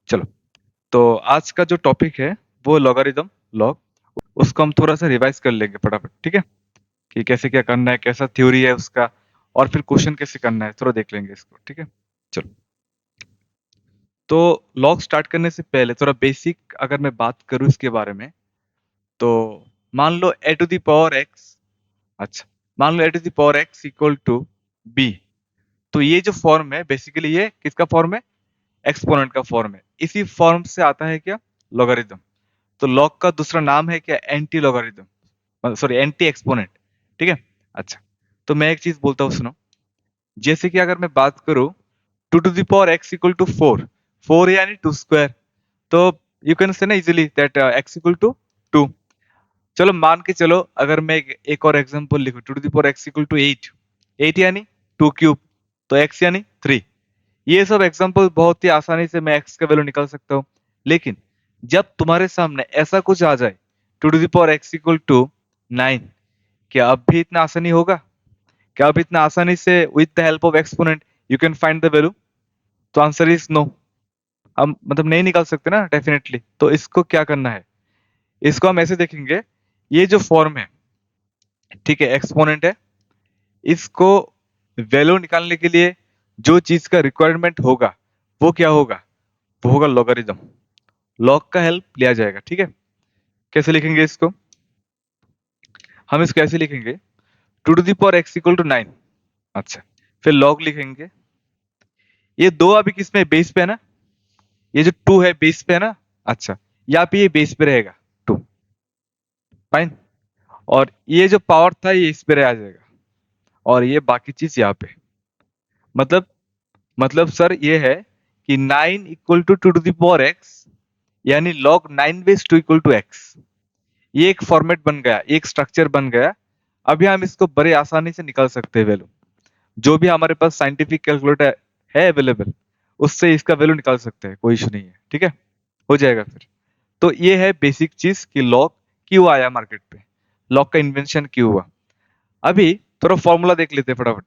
चलो, तो आज का जो टॉपिक है वो लॉगरिदम लॉग, उसको हम थोड़ा सा रिवाइज कर लेंगे फटाफट, ठीक है? कि कैसे क्या करना है, कैसा थ्योरी है उसका, और फिर क्वेश्चन कैसे करना है, थोड़ा देख लेंगे इसको, ठीक है? चलो, तो लॉग स्टार्ट करने से पहले थोड़ा बेसिक अगर मैं बात करूँ इसके बारे में, तो मान लो a to the power x, अच्छा, मान लो a to the power x equal to b. तो ये जो फॉर्म है बेसिकली ये किसका फॉर्म है? एक्सपोनेंट का फॉर्म है। इसी फॉर्म से आता है क्या? लॉगरिदम। तो लॉग का दूसरा नाम है क्या? Anti logarithm, sorry anti exponent, ठीक है? अच्छा, तो मैं एक चीज बोलता हूँ, सुनो। जैसे कि अगर मैं बात करूँ two to the power x equal to four, four यानी टू स्क्वायर, तो यू कैन से ना easily that x equal to two. चलो मान के चलो, अगर मैं एक और एग्जांपल लिखूं, two to the power x equal to eight, eight यानी टू क्यूब, तो एक्स यानी थ्री। ये सब एग्जांपल बहुत ही आसानी से मैं एक्स का वैल्यू निकाल सकता हूँ। लेकिन जब तुम्हारे सामने ऐसा कुछ आ जाए, two to the power x equal to nine, क्या अब भी इतना आसानी होगा? क्या अब इतना आसानी से with the help of exponent you can find the value? तो आंसर इज नो। हम मतलब नहीं निकाल सकते ना डेफिनेटली। तो इसको क्या करना है, इसको हम ऐसे देखेंगे, ये जो फॉर्म है, ठीक है, एक्सपोनेंट है, इसको वैल्यू निकालने के लिए जो चीज का रिक्वायरमेंट होगा वो क्या होगा? वो होगा लॉगरिदम। लॉग का हेल्प लिया जाएगा, ठीक है? कैसे लिखेंगे इसको? हम इसको ऐसे लिखेंगे, two to the power x equal to nine, अच्छा, फिर लॉग लिखेंगे। ये दो अभी किसमें बेस पे है ना, ये जो टू है बेस पे है ना, अच्छा, यहाँ पे ये बेस पे रहेगा टू, फाइन। और ये जो पावर था ये इस पे आ जाएगा, और ये बाकी चीज यहाँ पे। मतलब मतलब सर ये है कि nine equal to two to the power x, यानी log nine base two equal to x. ये एक फॉर्मेट बन गया, एक स्ट्रक्चर बन गया। अभी हम इसको बड़े आसानी से निकाल सकते हैं वैल्यू। जो भी हमारे पास साइंटिफिक कैलकुलेटर है अवेलेबल, उससे इसका वैल्यू निकाल सकते हैं, कोई इशू नहीं है, ठीक है? हो जाएगा फिर। तो ये है बेसिक चीज कि लॉग क्यों आया मार्केट पे, लॉग का इन्वेंशन क्यों हुआ। अभी थोड़ा फॉर्मूला देख लेते हैं फटाफट।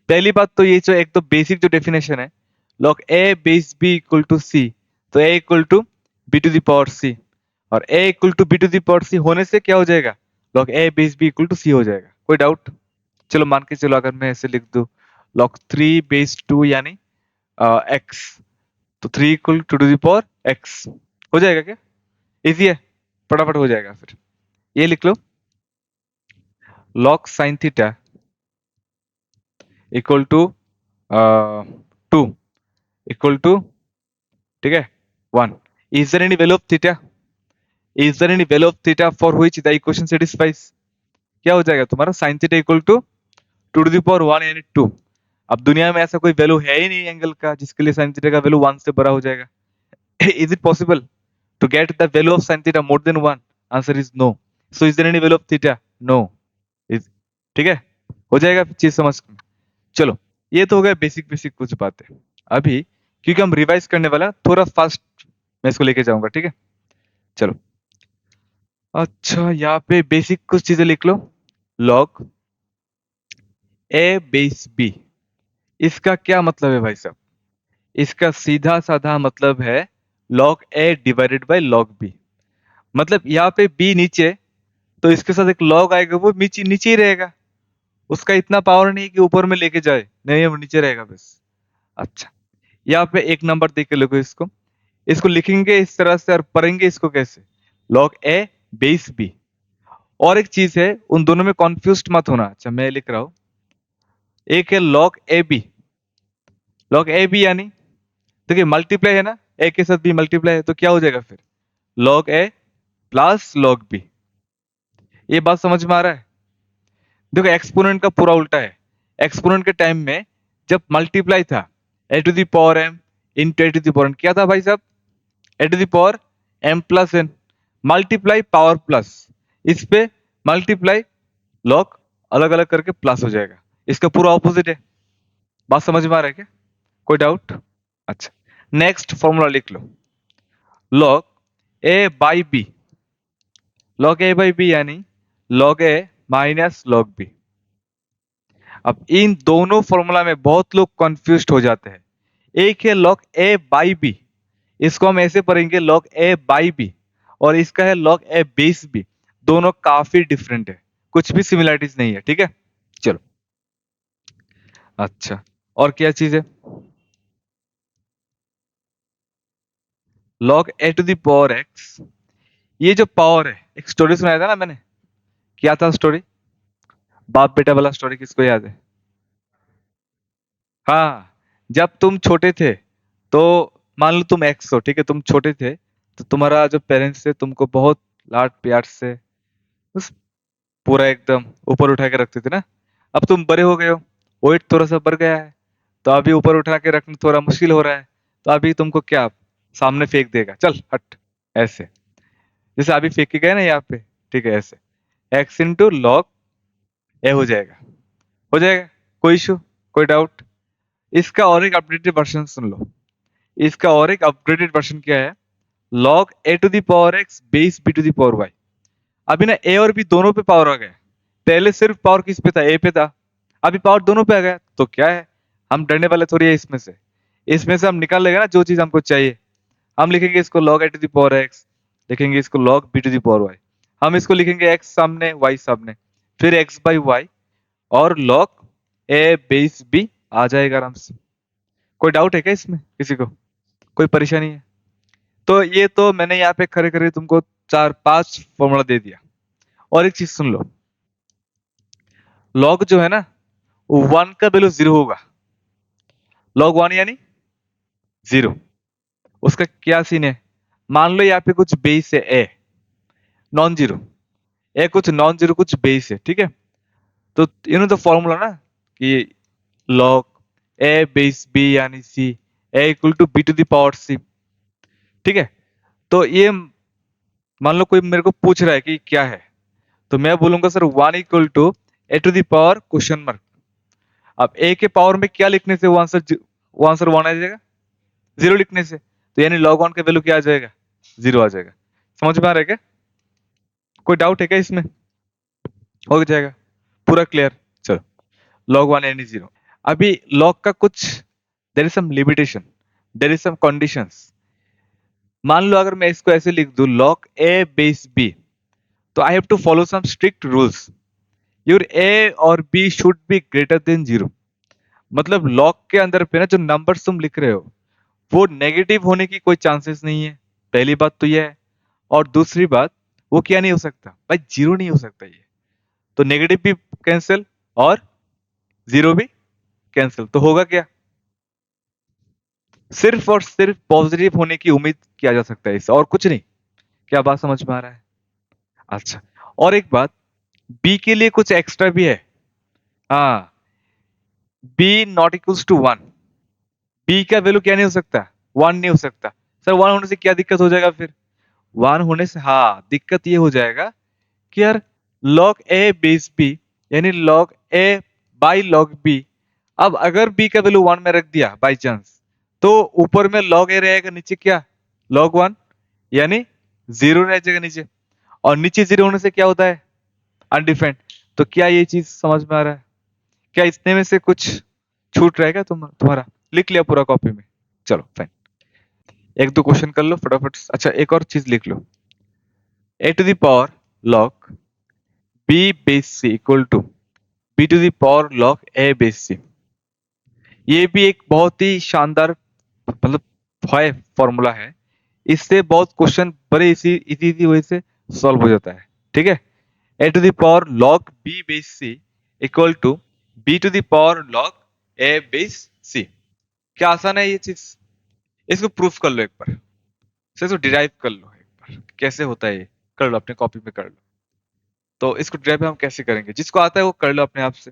पहली बात तो ये जो एक तो बेसिक जो डेफिनेशन है, log A base b equal to c, तो a equal to b to the power c, और a equal to b to the power c होने से क्या हो जाएगा? Log A base b equal to c हो जाएगा। कोई डाउट? चलो मान के चलो, अगर मैं ऐसे लिख दूं, लॉग थ्री बेस टू यानी एक्स, तो three equal to to the power X हो जाएगा क्या? इजी है, फटाफट हो जाएगा फिर। ये लिख लो, log sine theta equal to two equal to, ठीक है, one. Is there any value of theta? Is there any value of theta for which the equation satisfies? क्या हो जाएगा तुम्हारा? Sine theta equal to two to the power one यानी two. अब दुनिया में ऐसा कोई वैल्यू है ही नहीं एंगल का जिसके लिए साइन थीटा का वैल्यू वन से बड़ा हो जाएगा। Is it possible to get the value of sine theta more than one? Answer is no. So is there any value of theta? No. Is, ठीक है, हो जाएगा चीज समझ में। चलो, ये तो हो गया बेसिक बेसिक कुछ बातें। अभी क्योंकि हम रिवाइज करने वाला हैं, थोड़ा फास्ट मैं इसको लेके जाऊंगा, ठीक है? चलो, अच्छा, यहाँ पे बेसिक कुछ चीजें लिख लो। लॉग ए बेस बी, इसका क्या मतलब है भाई साहब? इसका सीधा साधा मतलब है log a divided by log b. मतलब यहाँ पे बी नीचे, तो इसके साथ एक लॉग आएगा, वो नीचे नीचे ही रहेगा। उसका इतना पावर नहीं कि ऊपर में लेके जाए, नहीं, वो नीचे रहेगा बस। अच्छा, यहाँ पे एक नंबर देख के लोगों, इसको इसको लिखेंगे इस तरह से और पढ़ेंगे इसको कैसे? लॉग ए बेस बी। और एक चीज है, उन दोनों में कॉन्फ्यूज मत होना। अच्छा, मैं लिख रहा हूं, एक है लॉग ए बी। लॉग ए बी यानी, देखिए मल्टीप्लाई है ना, ए के साथ बी मल्टीप्लाई है, तो क्या हो जाएगा फिर? Log A plus log B. ये बात समझ में आ रहा है? देखो एक्सपोनेंट का पूरा उल्टा है। एक्सपोनेंट के टाइम में जब मल्टीप्लाई था, a to the power m into a to the power n, क्या था भाई साहब? A to the power m plus n, multiply power plus, इस पे मल्टीप्लाई लॉग, अलग अलग करके प्लस हो जाएगा। इसका पूरा ऑपोजिट है। बात समझ में आ रहा है क्या? कोई डाउट? अच्छा, नेक्स्ट फॉर्मूला लिख लो, log A by b. Log A by b यानी log a minus log b. अब इन दोनों फॉर्मूला में बहुत लोग कंफ्यूज हो जाते हैं। एक है लॉग ए बाई बी, इसको हम ऐसे पढ़ेंगे log a बाई बी, और इसका है log a बेस बी। दोनों काफी डिफरेंट है, कुछ भी सिमिलरिटीज नहीं है, ठीक है। चलो, अच्छा, और क्या चीज है? log a to the power x, ये जो पावर है, एक स्टोरी सुनाया था ना मैंने, क्या था स्टोरी? बाप बेटा वाला स्टोरी, किसको याद है? हाँ, जब तुम छोटे थे, तो मान लो तुम एक्स हो, ठीक है, तुम छोटे थे, तो तुम्हारा जो पेरेंट्स थे तुमको बहुत लाड प्यार से बस पूरा एकदम ऊपर उठा के रखते थे ना। अब तुम बड़े हो गए हो, वेट थोड़ा सा बढ़ गया है, तो अभी ऊपर उठा के रखना थोड़ा मुश्किल हो रहा है, तो अभी तुमको क्या सामने फेंक देगा, चल हट, ऐसे, जैसे अभी फेंक के गए ना यहाँ पे, ठीक है, ऐसे एक्स इंटू लॉग ए हो जाएगा, हो जाएगा, कोई इशू, कोई डाउट? इसका और एक अपडेटेड वर्जन सुन लो। इसका और एक अपग्रेडेड वर्जन क्या है? log a to the power x base b to the power y। अभी ना a और b दोनों पे पावर आ गया। पहले सिर्फ पावर किस पे था? a पे था। अभी पावर दोनों पे आ गया, तो क्या है, हम डरने वाले थोड़ी है इसमें से। इसमें से हम निकाल लेंगे ना जो चीज हमको चाहिए। हम लिखेंगे इसको log a to the power x, लिखेंगे इसको log b to the power y। हम इसको लिखेंगे x सामने y सामने, फिर x बाई y, और log a बेस b आ जाएगा आराम से। कोई डाउट है क्या इसमें किसी को? कोई परेशानी है? तो ये तो मैंने यहाँ पे खड़े खड़े तुमको 4-5 फॉर्मूला दे दिया। और एक चीज सुन लो, लॉग जो है ना, वन का वैल्यू जीरो होगा। लॉग वन यानी जीरो। उसका क्या सीन है? मान लो यहाँ पे कुछ बेस है ए, नॉन जीरो, ए कुछ नॉन जीरो कुछ बेस है, ठीक है। तो यू नो द फॉर्मूला ना, कि लॉग ए बेस बी यानी c, a equal to b to the power c, ठीक है। तो ये मान लो कोई मेरे को पूछ रहा है कि क्या है, तो मैं बोलूंगा sir one equal to a to the power question mark. अब ए के पावर में क्या लिखने से वो आंसर वन आ जाएगा? जीरो लिखने से। तो यानी लॉग वन का वैल्यू क्या आ जाएगा? जीरो आ जाएगा। समझ में आ रहा है क्या? कोई डाउट है क्या इसमें? हो जाएगा पूरा क्लियर। चलो, लॉग वन यानी जीरो। अभी लॉग का कुछ, there is some limitation, there is some conditions. मान लो अगर मैं इसको ऐसे लिख दूं, लॉग ए बेस बी, तो I have to follow some strict rules. Your a और b should be greater than zero. मतलब लॉग के अंदर पे ना जो नंबर्स तुम लिख रहे हो, वो नेगेटिव होने की कोई चांसेस नहीं है। पहली बात तो यह है। और दूसरी बात, वो क्या नहीं हो सकता भाई? जीरो नहीं हो सकता ये। तो नेगेटिव भी कैंसिल, और जीरो भी कैंसिल, तो होगा क्या? सिर्फ और सिर्फ पॉजिटिव होने की उम्मीद किया जा सकता है इससे, और कुछ नहीं। क्या बात समझ में आ रहा है? अच्छा, और एक बात, बी के लिए कुछ एक्स्ट्रा भी है। हाँ, b not equals to one. B का वैल्यू क्या नहीं हो सकता? वन नहीं हो सकता। सर वन होने से क्या दिक्कत हो जाएगा फिर? वन होने से हाँ दिक्कत ये हो जाएगा कि यार, log a बेस बी यानी log a by log b। अब अगर b का वैल्यू वन में रख दिया बाई चांस, तो ऊपर में log a रहेगा, नीचे क्या? log वन, यानी जीरो रह जाएगा नीचे। और नीचे जीरो होने से क्या होता है? अनडिफाइंड। तो क्या ये चीज समझ में आ रहा है? क्या इसने में से कुछ छूट रहेगा तुम्हारा? लिख लिया पूरा कॉपी में? चलो फाइन, एक दो क्वेश्चन कर लो फटाफट। अच्छा, एक और चीज लिख लो, a to the power log b base c equal to b to the power log a base c। ये भी एक बहुत ही शानदार, मतलब है, फॉर्मूला है। इससे बहुत क्वेश्चन बड़े इसी इजी इजी वजह से सॉल्व हो जाता है, ठीक है। a to the power log b base c equal to b to the power log a base c। क्या आसान है ये चीज? इसको प्रूफ कर लो एक बार, इसको डिराइव कर लो एक बार, कैसे होता है ये। कर लो अपने कॉपी में, कर लो। तो इसको डिराइव हम कैसे करेंगे, जिसको आता है वो कर लो अपने आप से,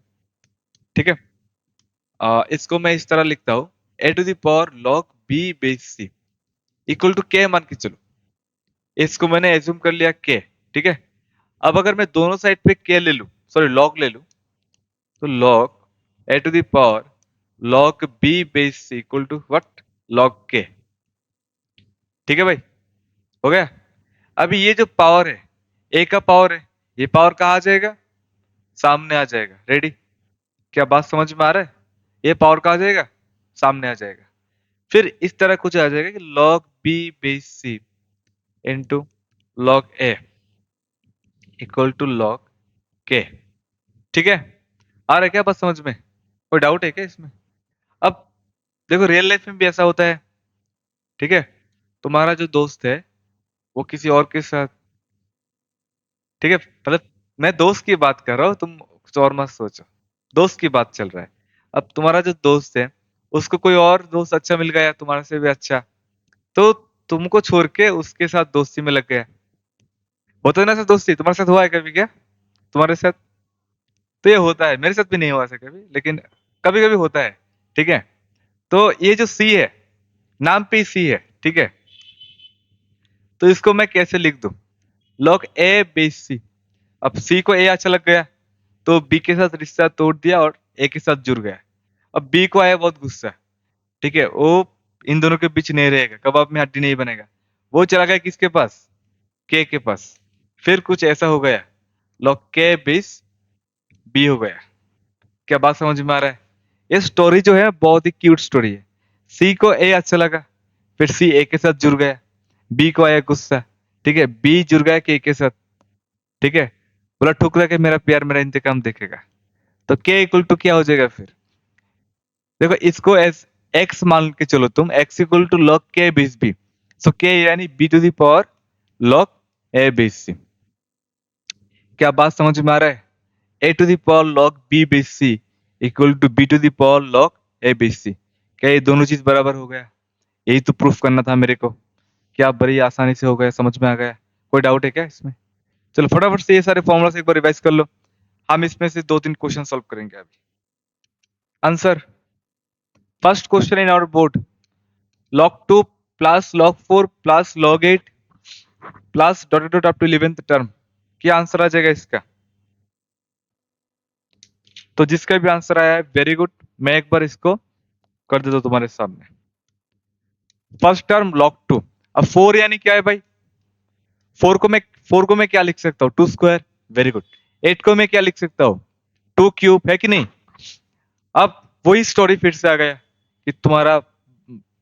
ठीक है। इसको मैं इस तरह लिखता हूँ, a to the power log b base c equal to के मान के चलो। इसको मैंने एज्यूम कर लिया के, ठीक है। अब अगर मैं दोनों साइड पे के ले लूं, सॉरी लॉग ले लूं, तो log a to the power log b base c equal to what? log के। ठीक है भाई, हो गया। अभी ये जो पावर है, ए का पावर है, ये पावर कहाँ आ जाएगा? सामने आ जाएगा। रेडी? क्या बात समझ में आ रहा है? ये पावर कहाँ आ जाएगा? सामने आ जाएगा। फिर इस तरह कुछ आ जाएगा कि log b base c into log a equal to log के। ठीक है, आ रहा है क्या बात समझ में? कोई डाउट है क्या इसमें? अब देखो रियल लाइफ में भी ऐसा होता है। ठीक है, तुम्हारा जो दोस्त है वो किसी और के साथ, ठीक है, मतलब मैं दोस्त की बात कर रहा हूँ, तुम कुछ और मत सोचो। दोस्त की बात चल रहा है। अब तुम्हारा जो दोस्त है उसको कोई और दोस्त अच्छा मिल गया तुम्हारे से भी अच्छा, तो तुमको छोड़ के उसके साथ दोस्ती में लग गया। होता है ना ऐसा दोस्ती, तुम्हारे साथ हुआ है कभी क्या? तुम्हारे साथ तो ये होता है, मेरे साथ भी नहीं हुआ ऐसा कभी, लेकिन कभी कभी होता है। ठीक है, तो ये जो सी है, नाम पे ही सी है, ठीक है, तो इसको मैं कैसे लिख दूं? लॉग ए बेस सी। अब सी को ए अच्छा लग गया तो बी के साथ रिश्ता तोड़ दिया और ए के साथ जुड़ गया। अब बी को आया बहुत गुस्सा, ठीक है, वो इन दोनों के बीच नहीं रहेगा, कबाब में हड्डी नहीं बनेगा। वो चला गया किसके पास? के पास। फिर कुछ ऐसा हो गया, लॉग के बेस बी हो गया। क्या बात समझ में आ रहा है? ये स्टोरी जो है बहुत ही क्यूट स्टोरी है। सी को ए अच्छा लगा, फिर सी ए के साथ जुड़ गया, बी को आया गुस्सा, ठीक है, बी जुड़ गया के साथ, ठीक है, बोला ठुकरा के मेरा प्यार मेरा इंतकाम देखेगा। तो के इक्वल टू क्या हो जाएगा फिर? देखो इसको एस एक्स मान के चलो तुम, एक्स इक्वल टू लॉग के बीस बी। सो के यानी b to the power log a base c. क्या बात समझ में आ रहा है? A to the power log b base c equal to b to the power log a base c. क्या ये दोनों चीज बराबर हो गया? यही तो प्रूफ करना था मेरे को। क्या बड़ी आसानी से हो गया, समझ में आ गया। कोई डाउट है क्या इसमें? चलो फटाफट से ये सारे फॉर्मूला एक बार रिवाइज कर लो। हम इसमें से दो तीन क्वेश्चन सॉल्व करेंगे अभी। Answer, first question in our board, log 2 plus log 4 plus log 8 plus dot dot up to 11th term. क्या आंसर आ जाएगा इसका? तो जिसका भी आंसर आया है वेरी गुड, मैं एक बार इसको कर देता हूं तुम्हारे सामने। फर्स्ट टर्म log 2, अब 4 यानी क्या है भाई? 4 को मैं 4 को मैं क्या लिख सकता हूँ? 2 स्क्वायर, वेरी गुड। 8 को मैं क्या लिख सकता हूँ? 2 क्यूब, है कि नहीं? अब वही स्टोरी फिर से आ गया कि तुम्हारा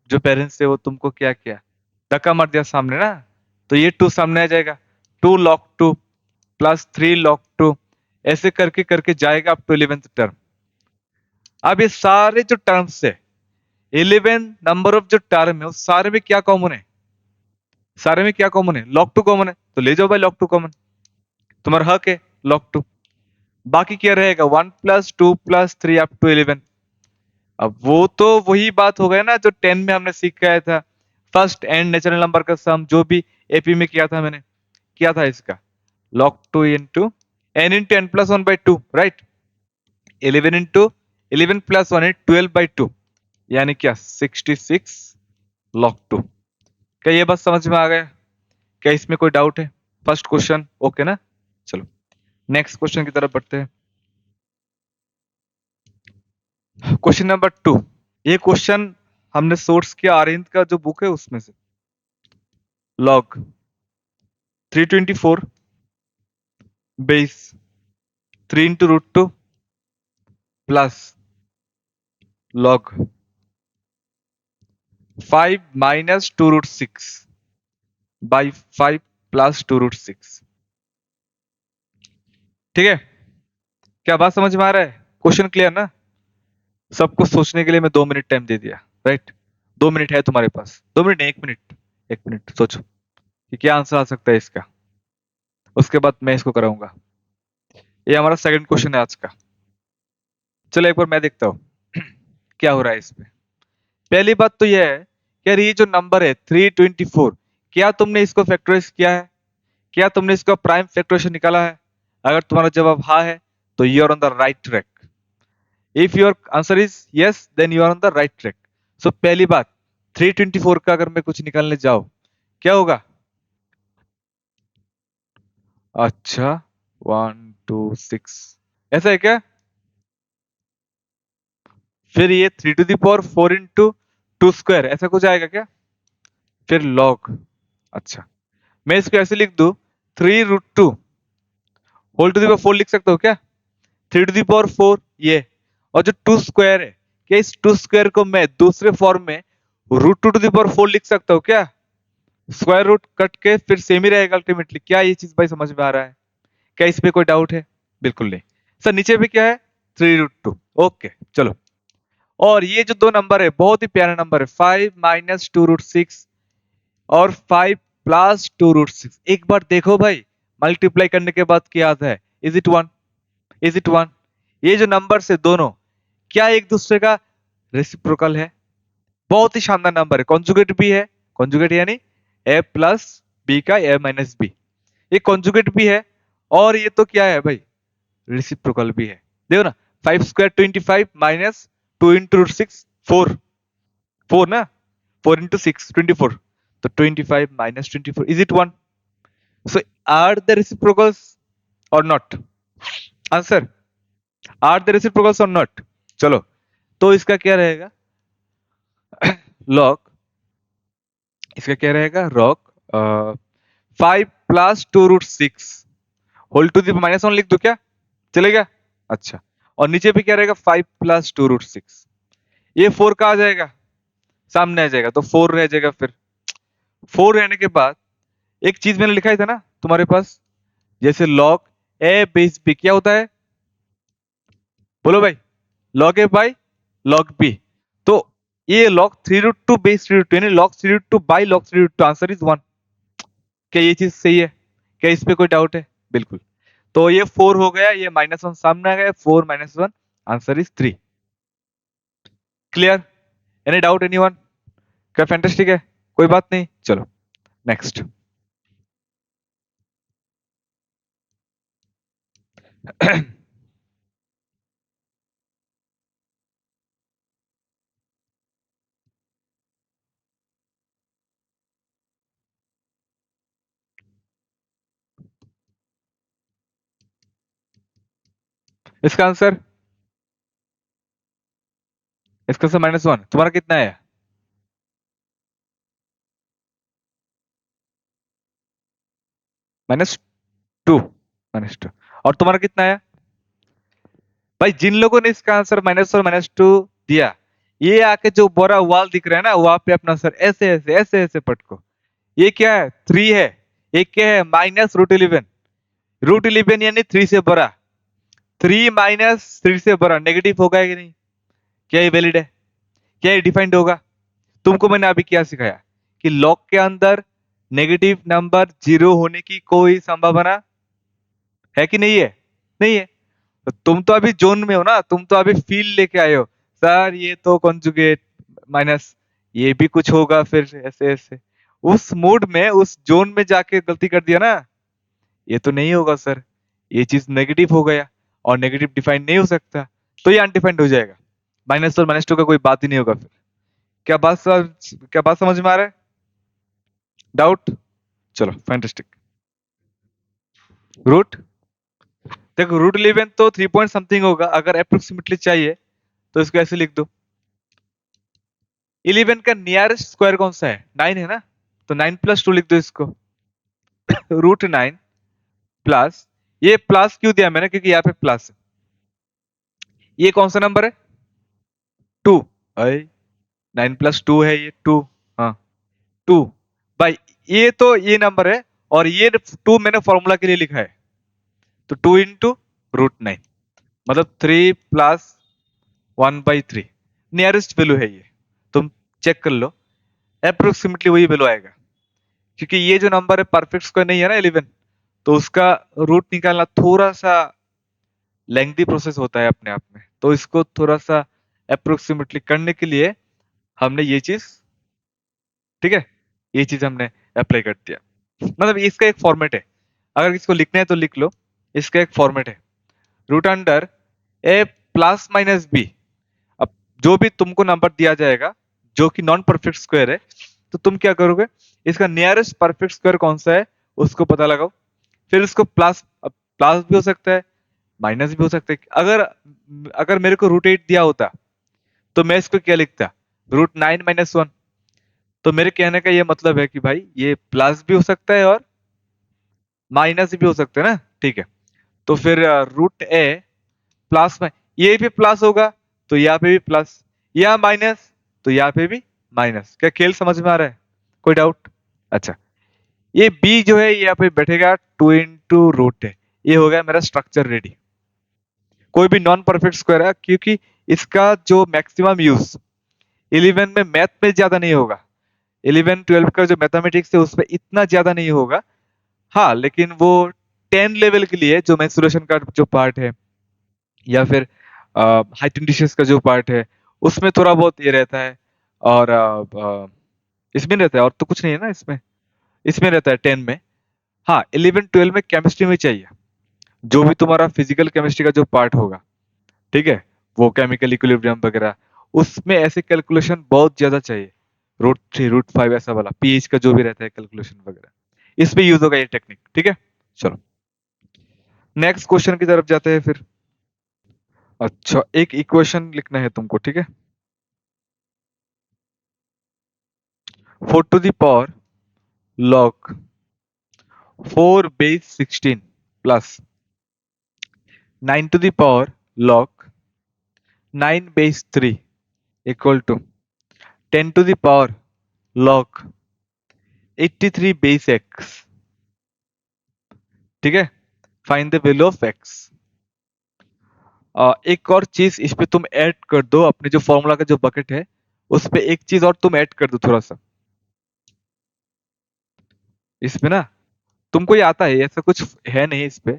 जो पेरेंट्स थे वो तुमको क्या किया, धक्का मार दिया सामने ना, तो ये 2 सामने आ जाएगा। 2 log 2 प्लस 3 log 2, ऐसे करके करके जाएगा अप टू 11th टर्म। अब ये सारे जो टर्म्स है, 11 नंबर ऑफ जो टर्म है वो सारे में क्या कॉमन है? सारे में क्या कॉमन है? log 2 कॉमन है, तो ले जाओ भाई log 2 कॉमन, तुम्हारा हक है log 2। बाकी क्या रहेगा? 1 प्लस 2 प्लस 3 अप टू 11। अब वो तो वही बात हो गया ना जो 10 में हमने सीख के आया था, फर्स्ट एंड नेचुरल नंबर का सम, जो भी एपी में किया था मैंने। क्या था इसका? log 2 into n into n plus one by two, right. 11 into 11 plus one 12/2, यानी क्या? 66 log 2। क्या ये बात समझ में आ गया? क्या इसमें कोई डाउट है? फर्स्ट क्वेश्चन ओके ना? चलो नेक्स्ट क्वेश्चन की तरफ बढ़ते हैं। क्वेश्चन नंबर 2, ये क्वेश्चन हमने सोर्स किया अरविंद का जो बुक है उसमें से। log 324 base 3 into root 2 plus log 5 minus 2 root 6 by 5 plus 2 root 6। ठीक है, क्या बात समझ में आ रहा है? क्वेश्चन क्लियर ना? सबको सोचने के लिए मैं 2 मिनट टाइम दे दिया, राइट। 2 मिनट है तुम्हारे पास, 2 मिनट नहीं, 1 मिनट। 1 मिनट सोचो कि क्या आंसर आ सकता है इसका, उसके बाद मैं इसको कराऊंगा। ये हमारा सेकंड क्वेश्चन है आज का। चलो एक बार मैं देखता हूँ क्या हो रहा है इसमें। पहली बात तो यह है कि यार ये जो नंबर है 324, क्या तुमने इसको फैक्टराइज किया है? क्या तुमने इसका प्राइम फैक्टराइजेशन निकाला है? अगर तुम्हारा जवाब हाँ है तो you are on the right track. If your answer is yes then you are on the right track. So पहली बात, 324 का अगर मैं कुछ निकालने जाऊं क्या होगा? अच्छा, 126 ऐसा है क्या? फिर ये 3 to the power 4 into 2 square ऐसा कुछ आएगा क्या? फिर लॉग, अच्छा, मैं इसको ऐसे लिख दूं, 3 root 2 whole to the power 4 लिख सकता हूँ क्या? 3 टू दी पावर 4 ये, और जो 2 स्क्वायर है, क्या इस 2 स्क्वायर को मैं दूसरे फॉर्म में रूट 2 टू दी पावर 4 लिख सकता हूँ क्या? स्क्वायर रूट कट के फिर सेम ही रहेगा अल्टीमेटली। क्या ये चीज भाई समझ में आ रहा है? क्या इस पे कोई डाउट है? बिल्कुल नहीं। सर नीचे भी क्या है? 3√2। ओके चलो। और ये जो दो नंबर है बहुत ही प्यारा नंबर है, 5 - 2√6 और 5 + 2√6। एक बार देखो भाई, मल्टीप्लाई करने के बाद क्या आता है? Is it one? Is it one? ये जो नंबर है दोनों, क्या एक दूसरे का रेसिप्रोकल है? बहुत ही शानदार नंबर है। कॉन्जुगेट भी है। कॉन्जुगेट यानी a+b का a-b, ये कॉन्जुगेट भी है। और ये तो क्या है भाई? रेसिप्रोकल भी है। देखो ना, 5² 25 माइनस 2 × 6 4। 4 ना, 4 × 6 24। तो 25 - 24, is it one? So are the reciprocals or not? Answer, are the reciprocals or not? चलो, तो इसका क्या रहेगा? लॉग, इसका क्या रहेगा? लॉग 5 + 2√6 होल टू द -1 लिख दो क्या? चलेगा? अच्छा। और नीचे पे क्या रहेगा? 5 + 2√6। ये 4 कहा आ जाएगा? सामने आ जाएगा, तो 4 रह जाएगा फिर। 4 रहने के बाद एक चीज मैंने लिखा ही था ना तुम्हारे पास, जैसे लॉग ए बेस बी क्या होता है? बोलो भाई। Log A by log b. तो ये लॉग 3√2 बेस 3√2 यानी log 3√2 by log 3√2, answer is 1। क्या ये चीज सही है? क्या इस पे कोई डाउट है? बिल्कुल। तो ये 4 हो गया, ये -1 सामने आ गया, 4 - 1, answer is 3। Clear? Any doubt anyone? क्या फैंटास्टिक है? कोई बात नहीं, चलो नेक्स्ट। इसका आंसर, इसका आंसर -1। तुम्हारा कितना है? -2। -2। और तुम्हारा कितना है? भाई जिन लोगों ने इसका आंसर -1 -2 दिया, ये आके जो बोरा वाल दिख रहा है ना, वहां पे अपना सर ऐसे ऐसे ऐसे ऐसे पटको। ये क्या है? 3 है। एक क्या है? -√11। √11 यानी 3 से बड़ा। 3 - 3 से बड़ा नेगेटिव होगा कि नहीं? क्या ये वैलिड है? क्या ये डिफाइंड होगा? तुमको मैंने अभी क्या सिखाया कि लॉग के अंदर नेगेटिव नंबर 0 होने की कोई संभावना है कि नहीं है? नहीं है। तो तुम तो अभी जोन में हो ना, तुम तो अभी फील लेके आए हो। सर ये तो कॉन्जुगेट माइनस, ये भी कुछ होगा फिर ऐसे ऐसे। उस मूड में, उस जोन में जाके गलती कर दिया ना। ये तो नहीं होगा सर, ये चीज नेगेटिव हो गया, और नेगेटिव डिफाइन नहीं हो सकता, तो ये अनडिफाइंड हो जाएगा। -1 -2 का कोई बात ही नहीं होगा फिर। क्या बात समझ में आ रहा है? डाउट? चलो फैंटास्टिक। रूट, देखो √11 तो 3 पॉइंट समथिंग होगा, अगर अप्रोक्सीमेटली चाहिए तो इसको ऐसे लिख दो। 11 का नियरेस्ट स्क्वायर कौन सा है? 9 है ना, तो 9 + 2 लिख दो इसको। √9 प्लस, ये प्लस क्यों दिया मैंने? क्योंकि यहाँ पे प्लस है। ये कौन सा नंबर है? 2। भाई 9 + 2 है ये 2। हाँ 2। भाई ये तो ये नंबर है, और ये 2 मैंने फॉर्मूला के लिए लिखा है, तो 2 × √9 मतलब 3 + 1/3 नियरेस्ट वैल्यू है ये। तुम चेक कर लो, अप्रोक्सीमेटली वही वैल्यू आएगा। क्योंकि ये जो नंबर है परफेक्ट स्क्वायर नहीं है ना 11, तो उसका रूट निकालना थोड़ा सा लेंथी प्रोसेस होता है अपने आप में, तो इसको थोड़ा सा अप्रोक्सीमेटली करने के लिए हमने ये चीज, ठीक है, ये चीज हमने अप्लाई कर दिया। मतलब इसका एक फॉर्मेट है, अगर इसको लिखना है तो लिख लो। इसका एक फॉर्मेट है, √a ± b। अब जो भी तुमको नंबर दिया जाएगा जो कि नॉन परफेक्ट स्क्वायर है, तो तुम क्या करोगे? इसका नियरेस्ट परफेक्ट स्क्वायर कौन सा है उसको पता लगाओ, फिर उसको प्लस, प्लस भी हो सकता है, माइनस भी हो सकता है। अगर अगर मेरे को √8 दिया होता, तो मैं इसको क्या लिखता? √9 - 1। तो मेरे कहने का ये मतलब है कि भाई ये प्लस भी हो सकता है और माइनस भी हो सकता है ना, ठीक है। तो फिर √a प्लस में, ये भी प्लस होगा तो यहाँ पे भी प्लस, या माइनस तो यहाँ पे भी माइनस। क्या खेल समझ में आ रहा है? कोई डाउट? अच्छा, ये बी जो है ये यहाँ पे बैठेगा 2 into रूट है। ये हो गया मेरा स्ट्रक्चर रेडी। कोई भी नॉन परफेक्ट स्क्वायर है क्योंकि इसका जो मैक्सिमम यूज 11 में मैथ में ज्यादा नहीं होगा। 11 12 का जो मैथमेटिक्स है उसमें इतना ज्यादा नहीं होगा। हाँ, लेकिन वो 10 लेवल के लिए जो मेंसुरेशन का जो पार्ट है या फिर हाइट एंड डिशेस का जो पार्ट है उसमें थोड़ा बहुत ये रहता है। और इसमें रहता है, और तो कुछ नहीं है ना इसमें। इसमें रहता है 10 में। हाँ, 11 12 में केमिस्ट्री में चाहिए। जो भी तुम्हारा फिजिकल केमिस्ट्री का जो पार्ट होगा, ठीक है, वो केमिकल इक्विलिब्रियम वगैरह, उसमें ऐसे कैलकुलेशन बहुत ज्यादा चाहिए। √3 √5 ऐसा वाला पीएच का जो भी रहता है कैलकुलेशन वगैरह, इसमें यूज होगा ये टेक्निक। ठीक है, चलो नेक्स्ट क्वेश्चन की तरफ जाते हैं फिर। अच्छा, एक इक्वेशन लिखना है तुमको, ठीक है। 4 to the power log 4 base 16 plus 9 to the power log 9 base 3 equal to 10 to the power log 83 base x। ठीक है, find the value of x. एक और चीज इस पे तुम ऐड कर दो, अपने जो फॉर्मूला का जो बकेट है उस पे एक चीज और तुम ऐड कर दो थोड़ा सा। इसमें ना तुमको ये आता है, ऐसा कुछ है नहीं इस पे।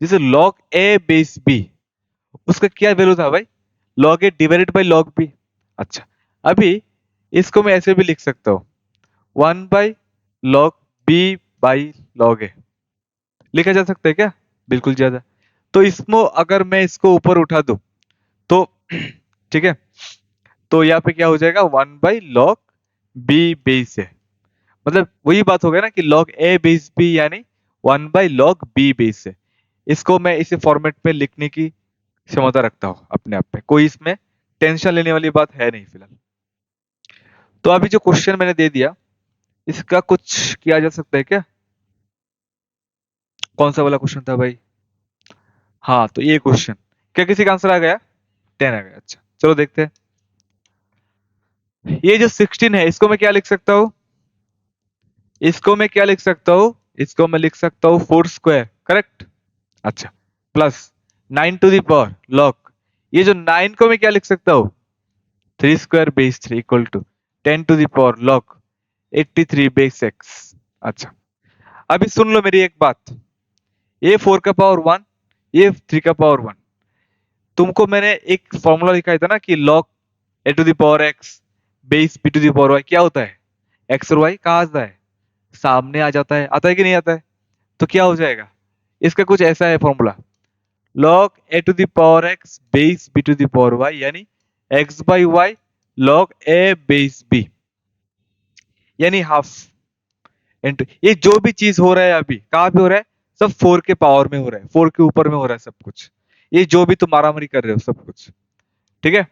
जैसे log a बेस b, उसका क्या वैल्यू था भाई? log a divided by log b। अच्छा, अभी इसको मैं ऐसे भी लिख सकता हूँ, 1/log b by log a। लिखा जा सकता है क्या? बिल्कुल ज्यादा। तो इसको अगर मैं इसको ऊपर उठा दूं तो ठीक है, तो यहाँ पे क्या हो जाएगा, 1/log b बेस है। मतलब वही बात हो गया ना कि log a बेस b यानी 1/log b बेस है। इसको मैं इसी फॉर्मेट में लिखने की क्षमता रखता हूँ अपने आप में, कोई इसमें टेंशन लेने वाली बात है नहीं फिलहाल। तो अभी जो क्वेश्चन मैंने दे दिया, इसका कुछ किया जा सकता है क्या? कौन सा वाला क्वेश्चन था भाई? हाँ, तो ये क्वेश्चन क्या किसी का आंसर आ गया? 10 आ गया। अच्छा, चलो देखते हैं। ये जो 16 है इसको मैं क्या लिख सकता हूँ? इसको मैं क्या लिख सकता हूँ? इसको मैं लिख सकता हूँ 4 स्क्वायर, करेक्ट। अच्छा, plus 9 to the power log, ये जो 9 को मैं क्या लिख सकता हूँ? 3 square base 3 equal to 10 to the power log 83 base x। अच्छा, अभी सुन लो मेरी एक बात। ये 4 का पावर 1, ये 3 का पावर 1। तुमको मैंने एक फॉर्मूला दिखाया था ना कि log a to the power x base b to the power y क्या होता है? एक्स और वाई कहाँ आता है? सामने आ जाता है, आता है कि नहीं आता है? तो क्या हो जाएगा? इसका कुछ ऐसा है formula, log a to the power x base b to the power y यानी x/y log a base b यानी हाफ इंटू ये जो भी चीज हो रहा है अभी कहाँ पे हो रहा है, सब 4 के पावर में हो रहा है, 4 के ऊपर में हो रहा है सब कुछ। ये जो भी तुम मारामारी कर रहे हो सब कुछ, ठीक है।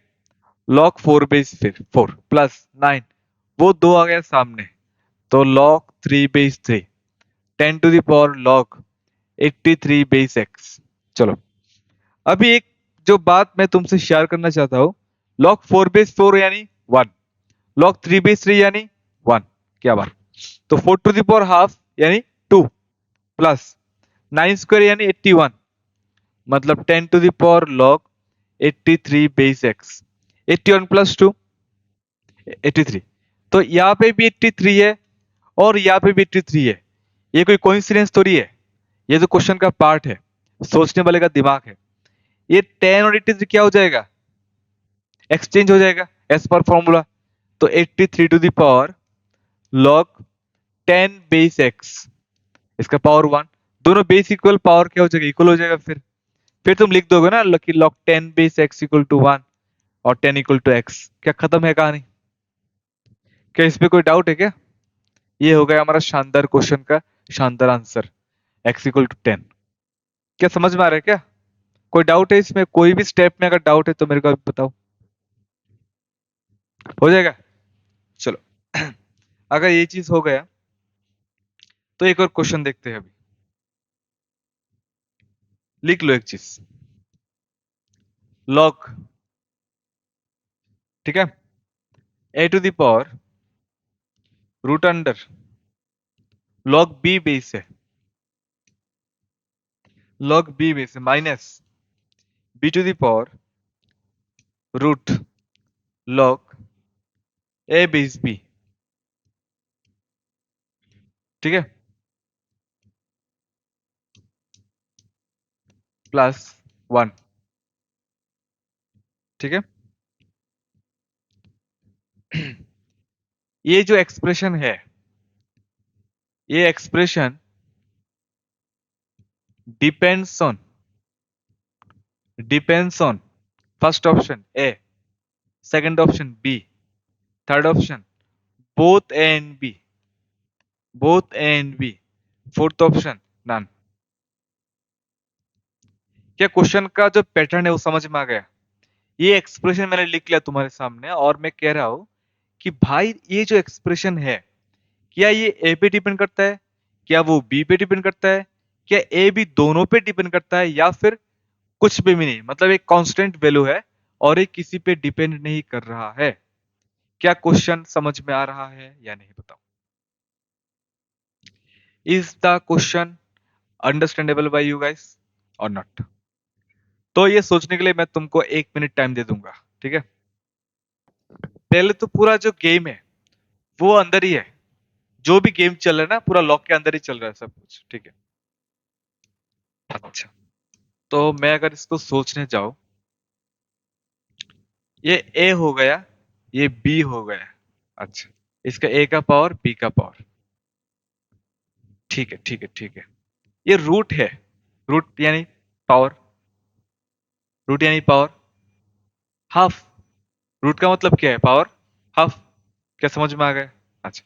log 4 बेस फिर 4 प्लस 9, वो दो आ गया सामने, तो log 3 base 3 10 to the power log 83 base x। चलो, अभी एक जो बात मैं तुमसे शेयर करना चाहता हूँ, log 4 बेस 4 यानी 1, log 3 बेस 3 यानी 1। क्या बात। तो 4 to the power हाफ यानी 2 प्लस 9 स्क्वायर यानी 81, मतलब 10 to the power log 83 base x। 81 plus 2 83। तो यहाँ पे भी 83 है और यहाँ पे भी 83 है। ये कोई कोइंसिडेंस थोड़ी है, ये तो क्वेश्चन का पार्ट है, सोचने वाले का दिमाग है। ये 10 और 83 क्या हो जाएगा? एक्सचेंज हो जाएगा एज पर फॉर्मूला। तो 83 to the power log 10 base x, इसका पावर 1, दोनों बेस इक्वल, पावर क्या हो जाएगा? इक्वल हो जाएगा। फिर तुम लिख दोगे ना कि log 10 base x equal to 1 और 10 इक्वल टू x। क्या खत्म है कहानी? क्या इस पे कोई डाउट है क्या? ये हो गया हमारा शानदार क्वेश्चन का शानदार आंसर, x इक्वल टू 10। क्या समझ में आ रहा है क्या? कोई डाउट है इसमें? कोई भी स्टेप में अगर डाउट है तो मेरे को अभी बताओ। हो जाएगा, चलो। अगर ये चीज हो गया तो एक और क्वेश्चन देखते हैं अभी। लिख लो एक चीज, log, ठीक है, a to the power root under log B base है, लॉग बी बेस है minus B to the power root log A base B. ठीक है, प्लस वन। ठीक है, ये जो एक्सप्रेशन है, ये expression depends on, depends on first option A, second option B, third option both A and B, both A and B, fourth option none. क्या question का जो पैटर्न है वो समझ में आ गया? ये एक्सप्रेशन मैंने लिख लिया तुम्हारे सामने और मैं कह रहा हूं कि भाई ये जो एक्सप्रेशन है, क्या ये ए पे डिपेंड करता है, क्या वो बी पे डिपेंड करता है, क्या ए बी दोनों पे डिपेंड करता है, या फिर कुछ पे भी नहीं, मतलब एक कांस्टेंट वैल्यू है और ये किसी पे डिपेंड नहीं कर रहा है। क्या क्वेश्चन समझ में आ रहा है या नहीं बताओ? Is the question understandable by you guys और नॉट? तो ये सोचने के लिए मैं तुमको 1 मिनट टाइम दे दूंगा। ठीक है, पहले तो पूरा जो गेम है वो अंदर ही है, जो भी गेम चल रहा है ना पूरा लॉक के अंदर ही चल रहा है सब कुछ। ठीक है, अच्छा, तो मैं अगर इसको सोचने जाऊं, ये ए हो गया, ये बी हो गया। अच्छा, इसका ए का पावर बी का पावर। ठीक है ठीक है ठीक है, ये रूट है, रूट यानी पावर, रूट यानी पावर हाफ। रूट का मतलब क्या है? Power half. क्या समझ में आ गया? अच्छा,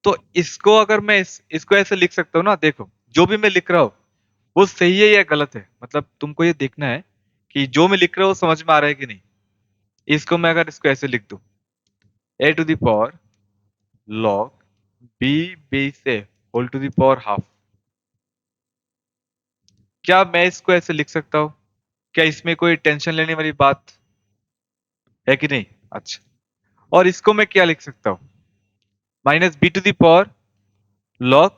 तो इसको अगर मैं इसको ऐसे लिख सकता हूँ ना, देखो जो भी मैं लिख रहा हूँ वो सही है या गलत है, मतलब तुमको ये देखना है कि जो मैं लिख रहा हूँ वो समझ में आ रहा है कि नहीं। इसको मैं अगर इसको ऐसे लिख दूं, a to the power log B base a whole to the power half, क्या मैं इसको ऐसे लिख सकता हूँ? क्या इसमें कोई टेंशन लेने वाली बात है कि नहीं? अच्छा, और इसको मैं क्या लिख सकता हूँ? Minus B to the power log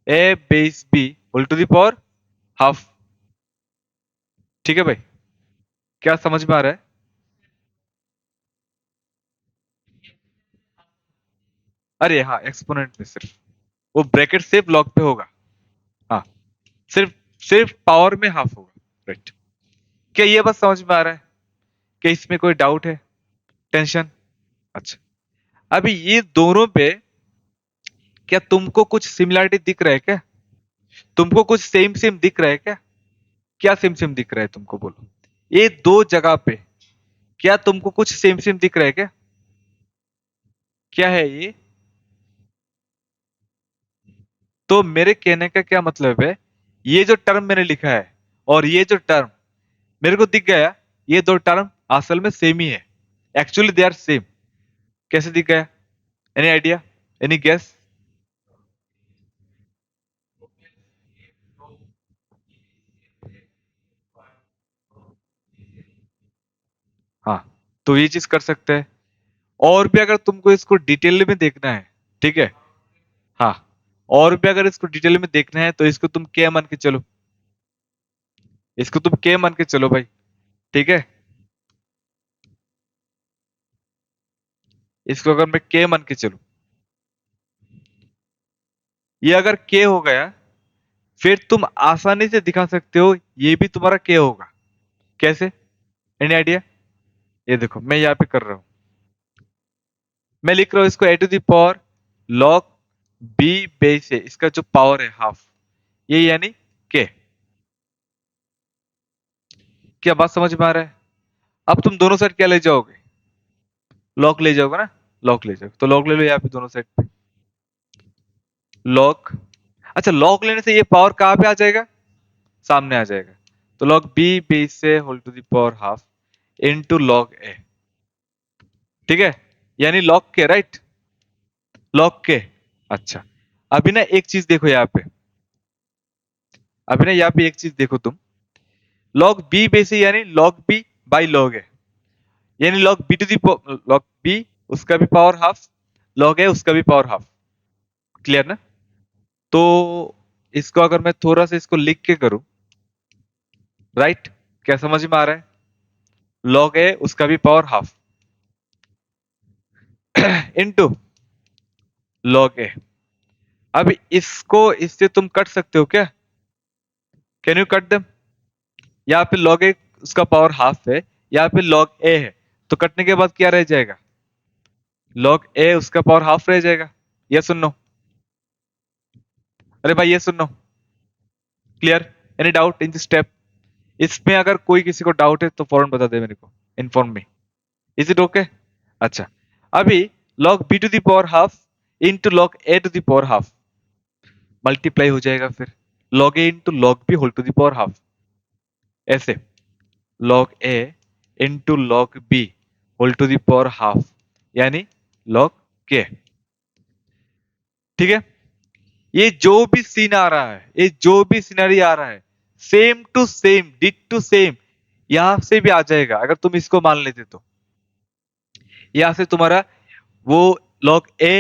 A base B whole to the power half. ठीक है भाई, क्या समझ में आ रहा है? अरे हाँ, एक्सपोनेंट में सिर्फ वो ब्रैकेट सिर्फ लॉग पे होगा। हाँ, सिर्फ सिर्फ पावर में हाफ होगा। राइट, क्या ये बस समझ में आ रहा है? क्या इसमें कोई डाउट है, टेंशन? अच्छा, अभी ये दोनों पे क्या तुमको कुछ सिमिलरिटी दिख रहा है क्या? तुमको कुछ सेम सेम दिख रहा है क्या? क्या सेम सेम दिख रहा है तुमको, बोलो? ये दो जगह पे क्या तुमको कुछ सेम सेम दिख रहा है क्या? क्या है ये? तो मेरे कहने का क्या मतलब है, ये जो टर्म मैंने लिखा है और ये जो टर्म मेरे को दिख गया, ये दो टर्म असल में सेम ही है। Actually they are same. कैसे दिख गया? Any idea, any guess? हाँ, तो ये चीज कर सकते हैं। और भी अगर तुमको इसको डिटेल में देखना है, ठीक है, हाँ, और भी अगर इसको डिटेल में देखना है तो इसको तुम क्या मान के चलो, इसको तुम क्या मान के चलो भाई। ठीक है, इसको अगर मैं के मान के चलूं, ये अगर के हो गया, फिर तुम आसानी से दिखा सकते हो ये भी तुम्हारा के होगा। कैसे? Any idea? ये देखो मैं यहाँ पे कर रहा हूं, मैं लिख रहा हूं इसको a to the power log B base है, इसका जो पावर है हाफ, ये यानी के। क्या बात समझ में आ रहा है? अब तुम दोनों साइड क्या ले जाओगे? लॉग ले जाओगे ना, लॉग ले जाओगे तो लॉग ले लो यहाँ पे दोनों साइड पे, लॉग। अच्छा, लॉग लेने से ये पावर कहाँ पे आ जाएगा? सामने आ जाएगा। तो लॉग बी बेस से whole to the power half into log a. ठीक है, यानी लॉग के, राइट, लॉग के। अच्छा, अभी ना एक चीज देखो यहाँ पे, अभी ना यहाँ पे एक चीज देखो तुम, लॉग बी बेस यानी log B by log A, यानी log B to the, log B उसका भी पावर हाफ, लॉग ए उसका भी पावर हाफ। क्लियर ना? तो इसको अगर मैं थोड़ा सा इसको लिख के करूं, राइट, क्या समझ में आ रहा है? लॉग ए उसका भी पावर हाफ इनटू लॉग ए। अब इसको इससे तुम कट सकते हो क्या? Can you cut them? यहाँ पे लॉग ए उसका पावर हाफ है, यहाँ पे लॉग ए है, तो कटने के बाद क्या रह जाएगा? लॉग ए उसका पावर हाफ रह जाएगा। ये सुन लो, अरे भाई ये सुन लो, clear? Any doubt in this step? इसमें अगर कोई किसी को डाउट है तो फौरन बता दे मेरे को, inform me. Is it okay? अच्छा, अभी log b to the power half into log a to the power half multiply हो जाएगा, फिर log a into log b whole to the power half, ऐसे log a into log b whole to the power half, यानी log k। ठीक है, ये जो भी सीन आ रहा है, ये जो भी सिनेरियो आ रहा है, same to same, ditto same यहां से भी आ जाएगा अगर तुम इसको मान लेते तो। यहां से तुम्हारा वो log a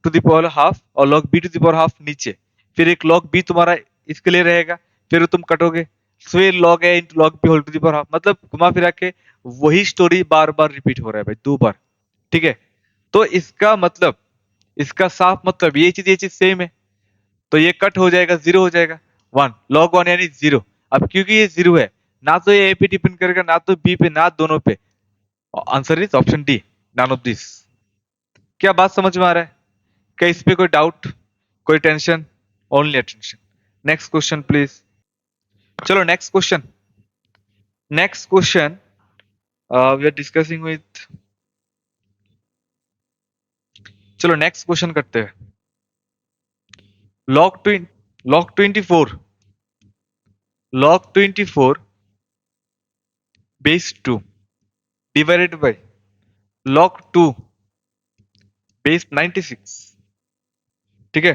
to the power half और log b to the power half नीचे, फिर एक log b तुम्हारा इसके लिए रहेगा, फिर तुम कटोगे, फिर log a into log b whole to the power half, मतलब घुमा फिरा के वही स्टोरी बार बार रिपीट हो रहा है भाई, 2 बार। ठीक है, तो इसका मतलब, इसका साफ मतलब ये चीज सेम है, तो ये कट हो जाएगा, जीरो हो जाएगा, 1 log 1 यानी जीरो। अब क्योंकि ये जीरो है, ना तो ये ए पे डिपेंड करेगा, ना तो बी पे, ना दोनों पे। Answer is option D, none of this. क्या बात समझ में आ रहा है? क्या इस पे कोई डाउट, कोई tension? Only attention. Next question please. चलो next question. Next question we are discussing with, चलो नेक्स्ट क्वेश्चन करते हैं। log 24 log 24 base 2 divided by log 2 base 96, ठीक है,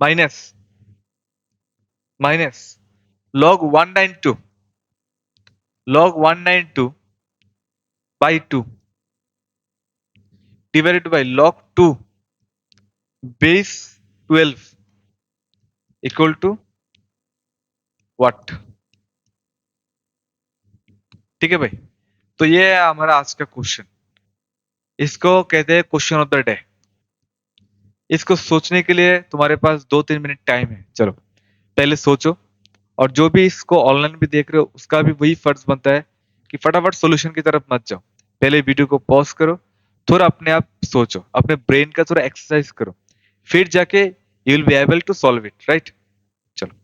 minus minus log 192 by 2 divided by log 2 base 12 equal to what? ठीक है भाई, तो ये है हमारा आज का क्वेश्चन। इसको कहते हैं क्वेश्चन ऑफ द डे। इसको सोचने के लिए तुम्हारे पास 2-3 मिनट टाइम है, चलो पहले सोचो। और जो भी इसको ऑनलाइन भी देख रहे हो उसका भी वही फर्ज बनता है कि फटाफट सॉल्यूशन की तरफ मत जाओ, पहले वीडियो को पॉज करो, थोड़ा अपने आप सोचो, अपने ब्रेन का थोड़ा एक्सरसाइज करो, फिर जाके you will be able to solve it, right? चलो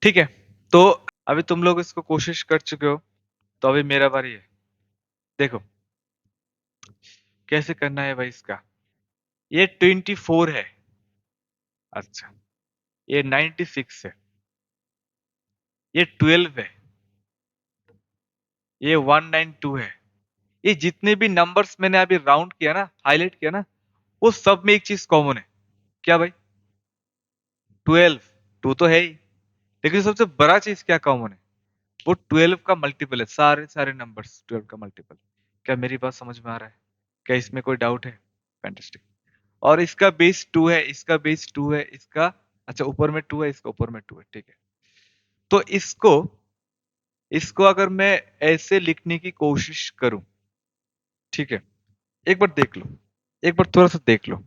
ठीक है, तो अभी तुम लोग इसको कोशिश कर चुके हो, तो अभी मेरा बारी है। देखो कैसे करना है भाई इसका। ये 24 है, अच्छा, ये 96 है, ये 12 है, ये 192 है। ये जितने भी नंबर्स मैंने अभी राउंड किया ना, हाईलाइट किया ना, वो सब में एक चीज कॉमन है। क्या भाई? 12, 2 तो है ही, लेकिन सबसे बड़ा चीज क्या कॉमन है? वो 12 का मल्टीपल है, सारे सारे नंबर्स 12 का मल्टीपल। क्या मेरी बात समझ में आ रहा है? क्या इसमें कोई डाउट है? फैंटास्टिक। और इसका बेस 2 है, इसका बेस 2 है, इसका, अच्छा ऊपर में 2 है, इसका ऊपर में 2 है, ठीक है। तो इसको इसको अगर मैं ऐसे लिखने की कोशिश करूं, ठीक है, एक बार देख लो, एक बार थोड़ा सा देख लो।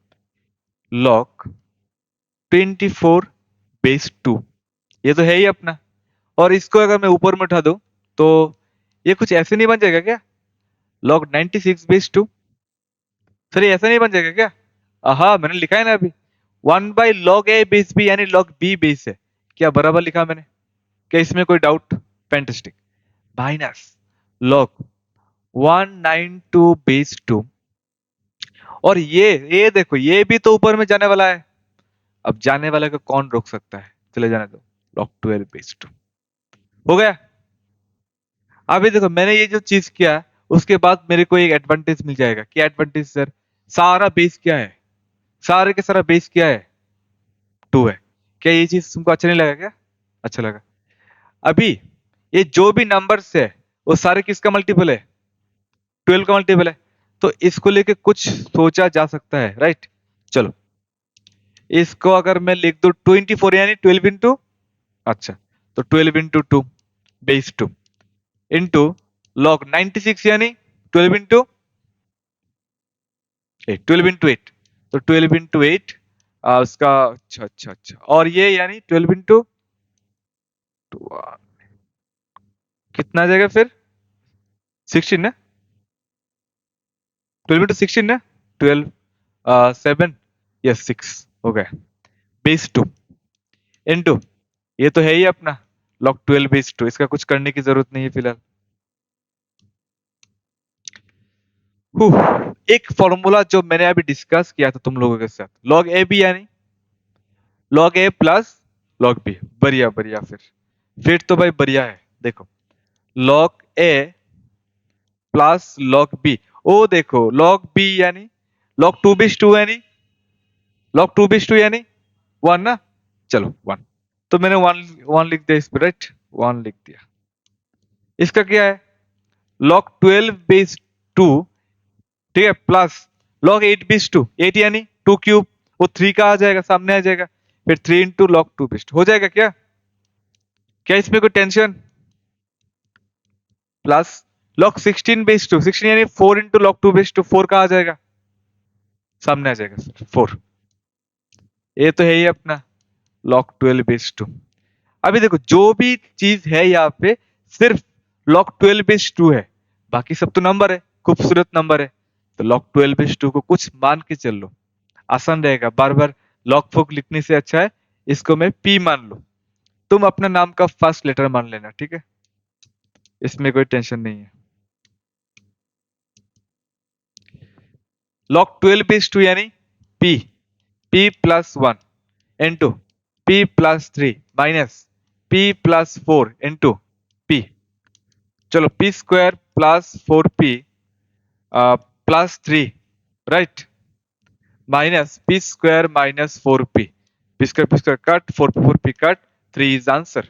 log 24 बेस 2, ये तो है ही अपना, और इसको अगर मैं ऊपर में उठा दूं तो ये कुछ ऐसे नहीं बन जाएगा क्या? log 96 बेस 2, सर ये ऐसा नहीं बन जाएगा क्या? हाँ मैंने लिखा है ना अभी, 1/log a बेस b यानी log b बेस है। क्या बराबर लिखा मैंने? क्या इसमें कोई doubt? Fantastic. Minus log 192 base 2, और ये देखो, ये भी तो ऊपर में जाने वाला है। अब जाने वाले को कौन रोक सकता है? चले जाने दो, log 12 बेस 2 हो गया। अभी देखो मैंने ये जो चीज किया, उसके बाद मेरे को एक एडवांटेज मिल जाएगा। क्या एडवांटेज सर? सारा बेस क्या है? सारे के सारा बेस क्या है? 2 है। क्या ये चीज तुमको अच्छा नहीं लगा क्या? अच्छा लगा। अभी ये जो भी नंबर्स है वो सारे किसका मल्टीपल है? 12 का मल्टीपल है। तो इसको लेके कुछ सोचा जा सकता है, राइट? चलो इसको अगर मैं लिख दूं 24 यानी 12 इंटू, अच्छा, तो 12 इंटू 2 बेस 2 इंटू लॉग 96 यानी 12 इंटू 8, 12 इंटू 8, तो 12 इंटू 8 उसका, अच्छा अच्छा अच्छा, और ये यानी 12 इंटू कितना आ जाएगा फिर, 16 ना, 12 इंटू 16 ना, 12 7, यस 6 हो गया, बेस 2 इंटू, ये तो है ही अपना लॉग 12 बेस 2, इसका कुछ करने की जरूरत नहीं है फिलहाल। एक फॉर्मूला जो मैंने अभी डिस्कस किया था तुम लोगों के साथ, लॉग ए बी यानी log A plus log B, बढ़िया बढ़िया, फिर तो भाई बढ़िया है। देखो log A plus log B, ओ देखो लॉग बी यानी लॉग 2 बेस 2 यानी लॉग 2 बेस 2 यानी 1 ना, चलो 1, तो मैंने 1 1 लिख दिया इस पर, राइट, 1 लिख दिया। इसका क्या है, लॉग 12 बेस 2, ठीक है, प्लस लॉग 8 बेस 2, 8 यानी 2 क्यूब, वो 3 का आ जाएगा, सामने आ जाएगा, फिर 3 इंटू लॉग 2 बेस 2 हो जाएगा क्या, क्या इसमें कोई टेंशन, प्लस लॉग 16 बेस 2, 16 यानी 4 इंटू लॉग 2 बेस 2, 4 का आ जाएगा, सामने आ जाएगा 4, ये तो है ही अपना लॉग 12 बेस 2। अभी देखो जो भी चीज है यहाँ पे सिर्फ log 12 बेस 2 है, बाकी सब तो नंबर है, खूबसूरत नंबर है, तो log 12 बेस 2 को कुछ मान के चल लो, आसान रहेगा, बार बार log फॉग लिखने से अच्छा है इसको मैं p मान लो, तुम अपना नाम का फर्स्ट लेटर मान लेना, ठीक है, इसमें कोई टेंशन नहीं है। log 12 बेस 2 यानी p, p+1 into p+3 minus p+4 into p, चलो p² plus 4p plus 3, right, minus p² minus 4p, p² cut, 4p cut, 3 is answer.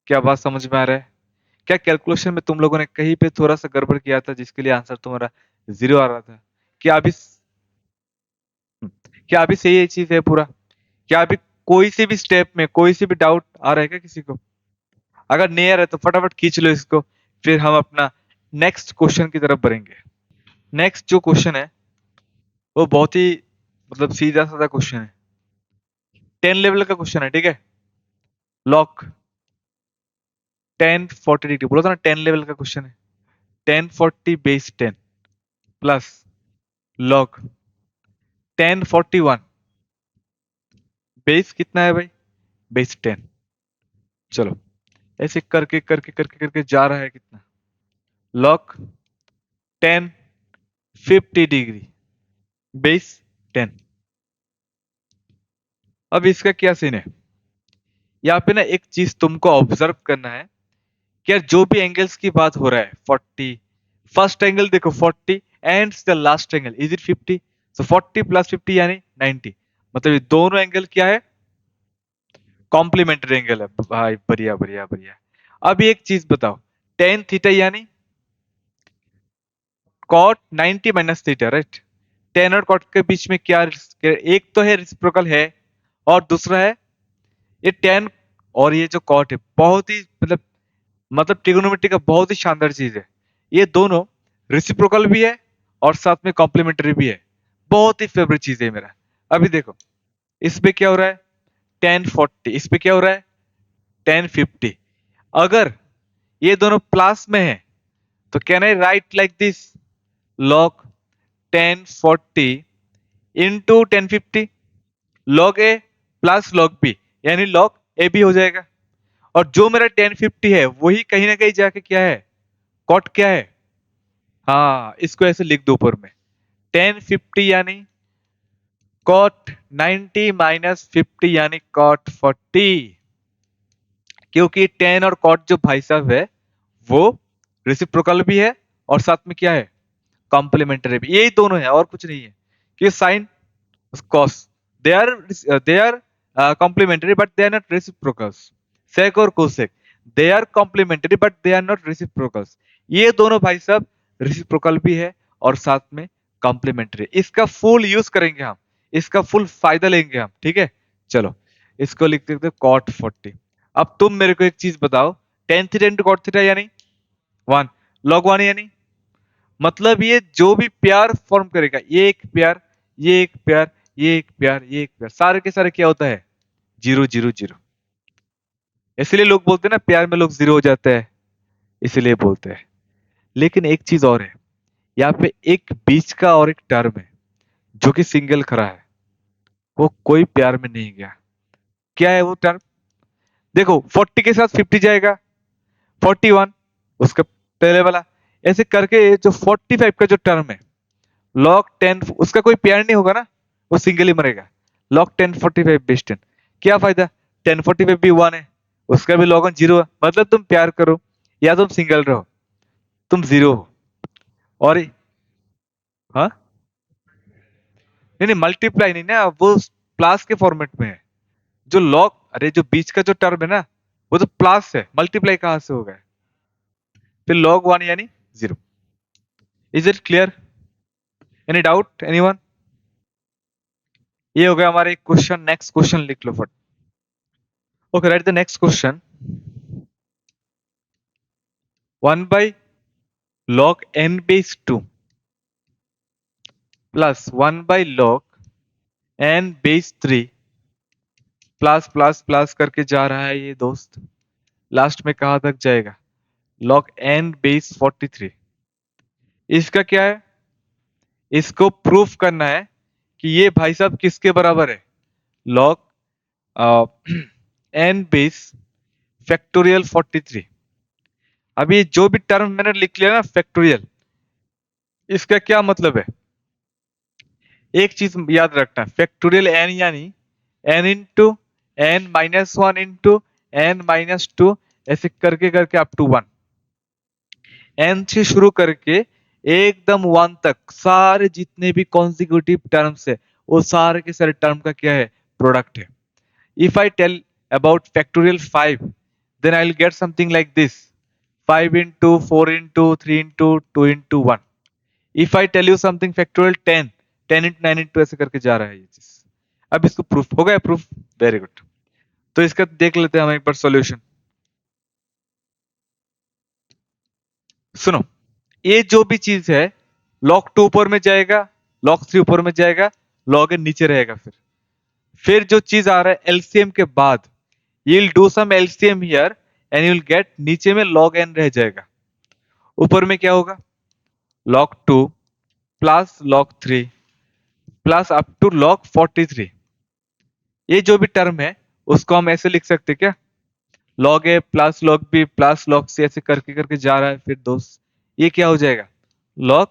क्या बात समझ में आ रहा है, क्या कैलकुलेशन में तुम लोगों ने कहीं पे थोड़ा सा गड़बड़ किया था जिसके लिए आंसर तुम्हारा 0 आ रहा था, क्या अभी, क्या अभी सही ये चीज है पूरा, क्या अभी कोई सी भी स्टेप में कोई सी भी डाउट आ रहा है क्या किसी को, अगर नहीं आ रहा है तो फटाफट खींच लो इसको, फिर हम अपना नेक्स्ट क्वेश्चन की तरफ बढ़ेंगे। नेक्स्ट जो क्वेश्चन है वो बहुत ही मतलब सीधा साधा क्वेश्चन है, 10 लेवल का क्वेश्चन है, ठीक है, लॉग 1040 डिग्री, बोला था ना 10 लेवल का क्वेश्चन है, 1040 बेस 10 प्लस लॉग 1041 बेस कितना है भाई, बेस 10, चलो ऐसे करके करके करके करके जा रहा है कितना, लॉग 1050 डिग्री बेस 10, अब इसका क्या सीन है, यहाँ पे ना एक चीज तुमको ऑब्जर्व करना है कि यार जो भी एंगल्स की बात हो रहा है 40, फर्स्ट एंगल देखो 40 and the last angle is it 50, so 40 plus 50 यानी 90, मतलब ये दोनों एंगल क्या है, कॉम्प्लीमेंट्री एंगल है भाई, बढ़िया बढ़िया बढ़िया। अब एक चीज बताओ, टेन थीटा यानी cot 90 minus theta, right, tan और कॉट के बीच में क्या एक तो है रिसिप्रोकल है, और दूसरा है ये टेन, और ये जो कॉट है बहुत ही मतलब ट्रिगोनोमेट्री का बहुत ही शानदार चीज है, ये दोनों रिसिप्रोकल भी है और साथ में कॉम्प्लीमेंट्री भी है, बहुत ही फेवरेट चीज है मेरा। अभी देखो इस पे क्या हो रहा है 1040, इस पे क्या हो रहा है 1050, अगर ये दोनों प्लस में है तो can I write like this, log 1040 into 1050, log A plus log B यानी लॉग ए बी हो जाएगा, और जो मेरा 1050 है वही कहीं ना कहीं जाके क्या है, कॉट क्या है, हाँ इसको ऐसे लिख दो ऊपर में, 1050 यानी कॉट 90 माइनस 50 यानी कॉट 40, क्योंकि 10 और कॉट जो भाई साहब है वो रेसिप्रोकल भी है और साथ में क्या है, कॉम्प्लीमेंट्री भी, यही दोनों है और कुछ नहीं है, कि sign cos, they are complementary but they are not reciprocals, sec और cosec they are complementary but they are not reciprocals, ये दोनों भाई साहब रेसिप्रोकल भी है और साथ में कॉम्प्लीमेंट्री, इसका फुल यूज करेंगे हम, इसका फुल फायदा लेंगे हम, ठीक है। चलो इसको लिख देते हैं कॉट 40। अब तुम मेरे को एक चीज बताओ, tan theta into cot theta यानी वन, लॉग वन यानी, मतलब ये जो भी प्यार फॉर्म करेगा, ये एक प्यार, ये एक प्यार, ये एक प्यार, ये एक प्यार, सारे के सारे क्या होता है, जीरो जीरो जीरो। इसलिए लोग बोलते हैं ना प्यार में लोग जीरो हो जाते हैं, इसलिए बोलते हैं। लेकिन एक चीज और है, यहाँ पे एक बीच का और एक टर्म है जो कि सिंगल खड़ा है, वो कोई प्यार में नहीं गया। क्या है वो टर्म? देखो 40 के साथ 50 जाएगा, 41 उसका पहले वाला, ऐसे करके जो 45 का जो टर्म है, लॉग 10 उसका कोई पेयर नहीं होगा ना, वो सिंगल ही मरेगा। लॉग 10 45 बेस 10, क्या फायदा, 10 45 भी वन है, उसका भी लॉग 1 जीरो है, मतलब तुम प्यार करो या तुम सिंगल रहो, तुम जीरो हो। और हाँ, नहीं नहीं मल्टीप्लाई नहीं ना, वो प्लस के फॉर्मेट में है। जो लॉग, अरे जो बीच का जो टर्म है ना, वो तो प्लस है, मल्टीप्लाई कहां से होगा? फिर लॉग वन यानी zero. Is it clear? Any doubt anyone? ये हो गया हमारे क्वेश्चन। नेक्स्ट क्वेश्चन लिख लो फट। Okay, write the next question. One by log N base two plus one by log N base three, plus plus plus करके जा रहा है ये दोस्त, लास्ट में कहां तक जाएगा, लॉग एन बेस 43। इसका क्या है, इसको प्रूफ करना है कि ये भाई साहब किसके बराबर है, लॉग एन बेस फैक्टोरियल 43। अभी जो भी टर्म मैंने लिख लिया ना फैक्टोरियल, इसका क्या मतलब है, एक चीज याद रखना, फैक्टोरियल एन यानी N into N minus one into N minus two, ऐसे करके करके अप टू वन, एन से शुरू करके एकदम वन तक सारे जितने भी कॉन्जिक्यूटिव टर्म्स है, वो सारे के सारे टर्म का क्या है, प्रोडक्ट है। If I tell about factorial 5, then I'll get something like this, 5 into 4 into 3 into 2 into 1। If I tell you something factorial 10, 10 into 9 into ऐसे करके जा रहा है ये चीज। अब इसको प्रूफ हो गया, प्रूफ, वेरी गुड। तो इसका देख लेते हैं हम एक बार सॉल्यूशन। सुनो, ये जो भी चीज है, लॉग 2 ऊपर में जाएगा, लॉग 3 ऊपर में जाएगा, लॉग एन नीचे रहेगा। फिर जो चीज आ रहा है एलसीएम के बाद, you'll do some LCM here and you'll get नीचे में log n रह जाएगा, ऊपर में क्या होगा, log 2 plus log 3 plus up to log 43। ये जो भी टर्म है उसको हम ऐसे लिख सकते हैं क्या, log a plus log b plus log c, ऐसे करके करके जा रहा है। फिर दोस्त ये क्या हो जाएगा, log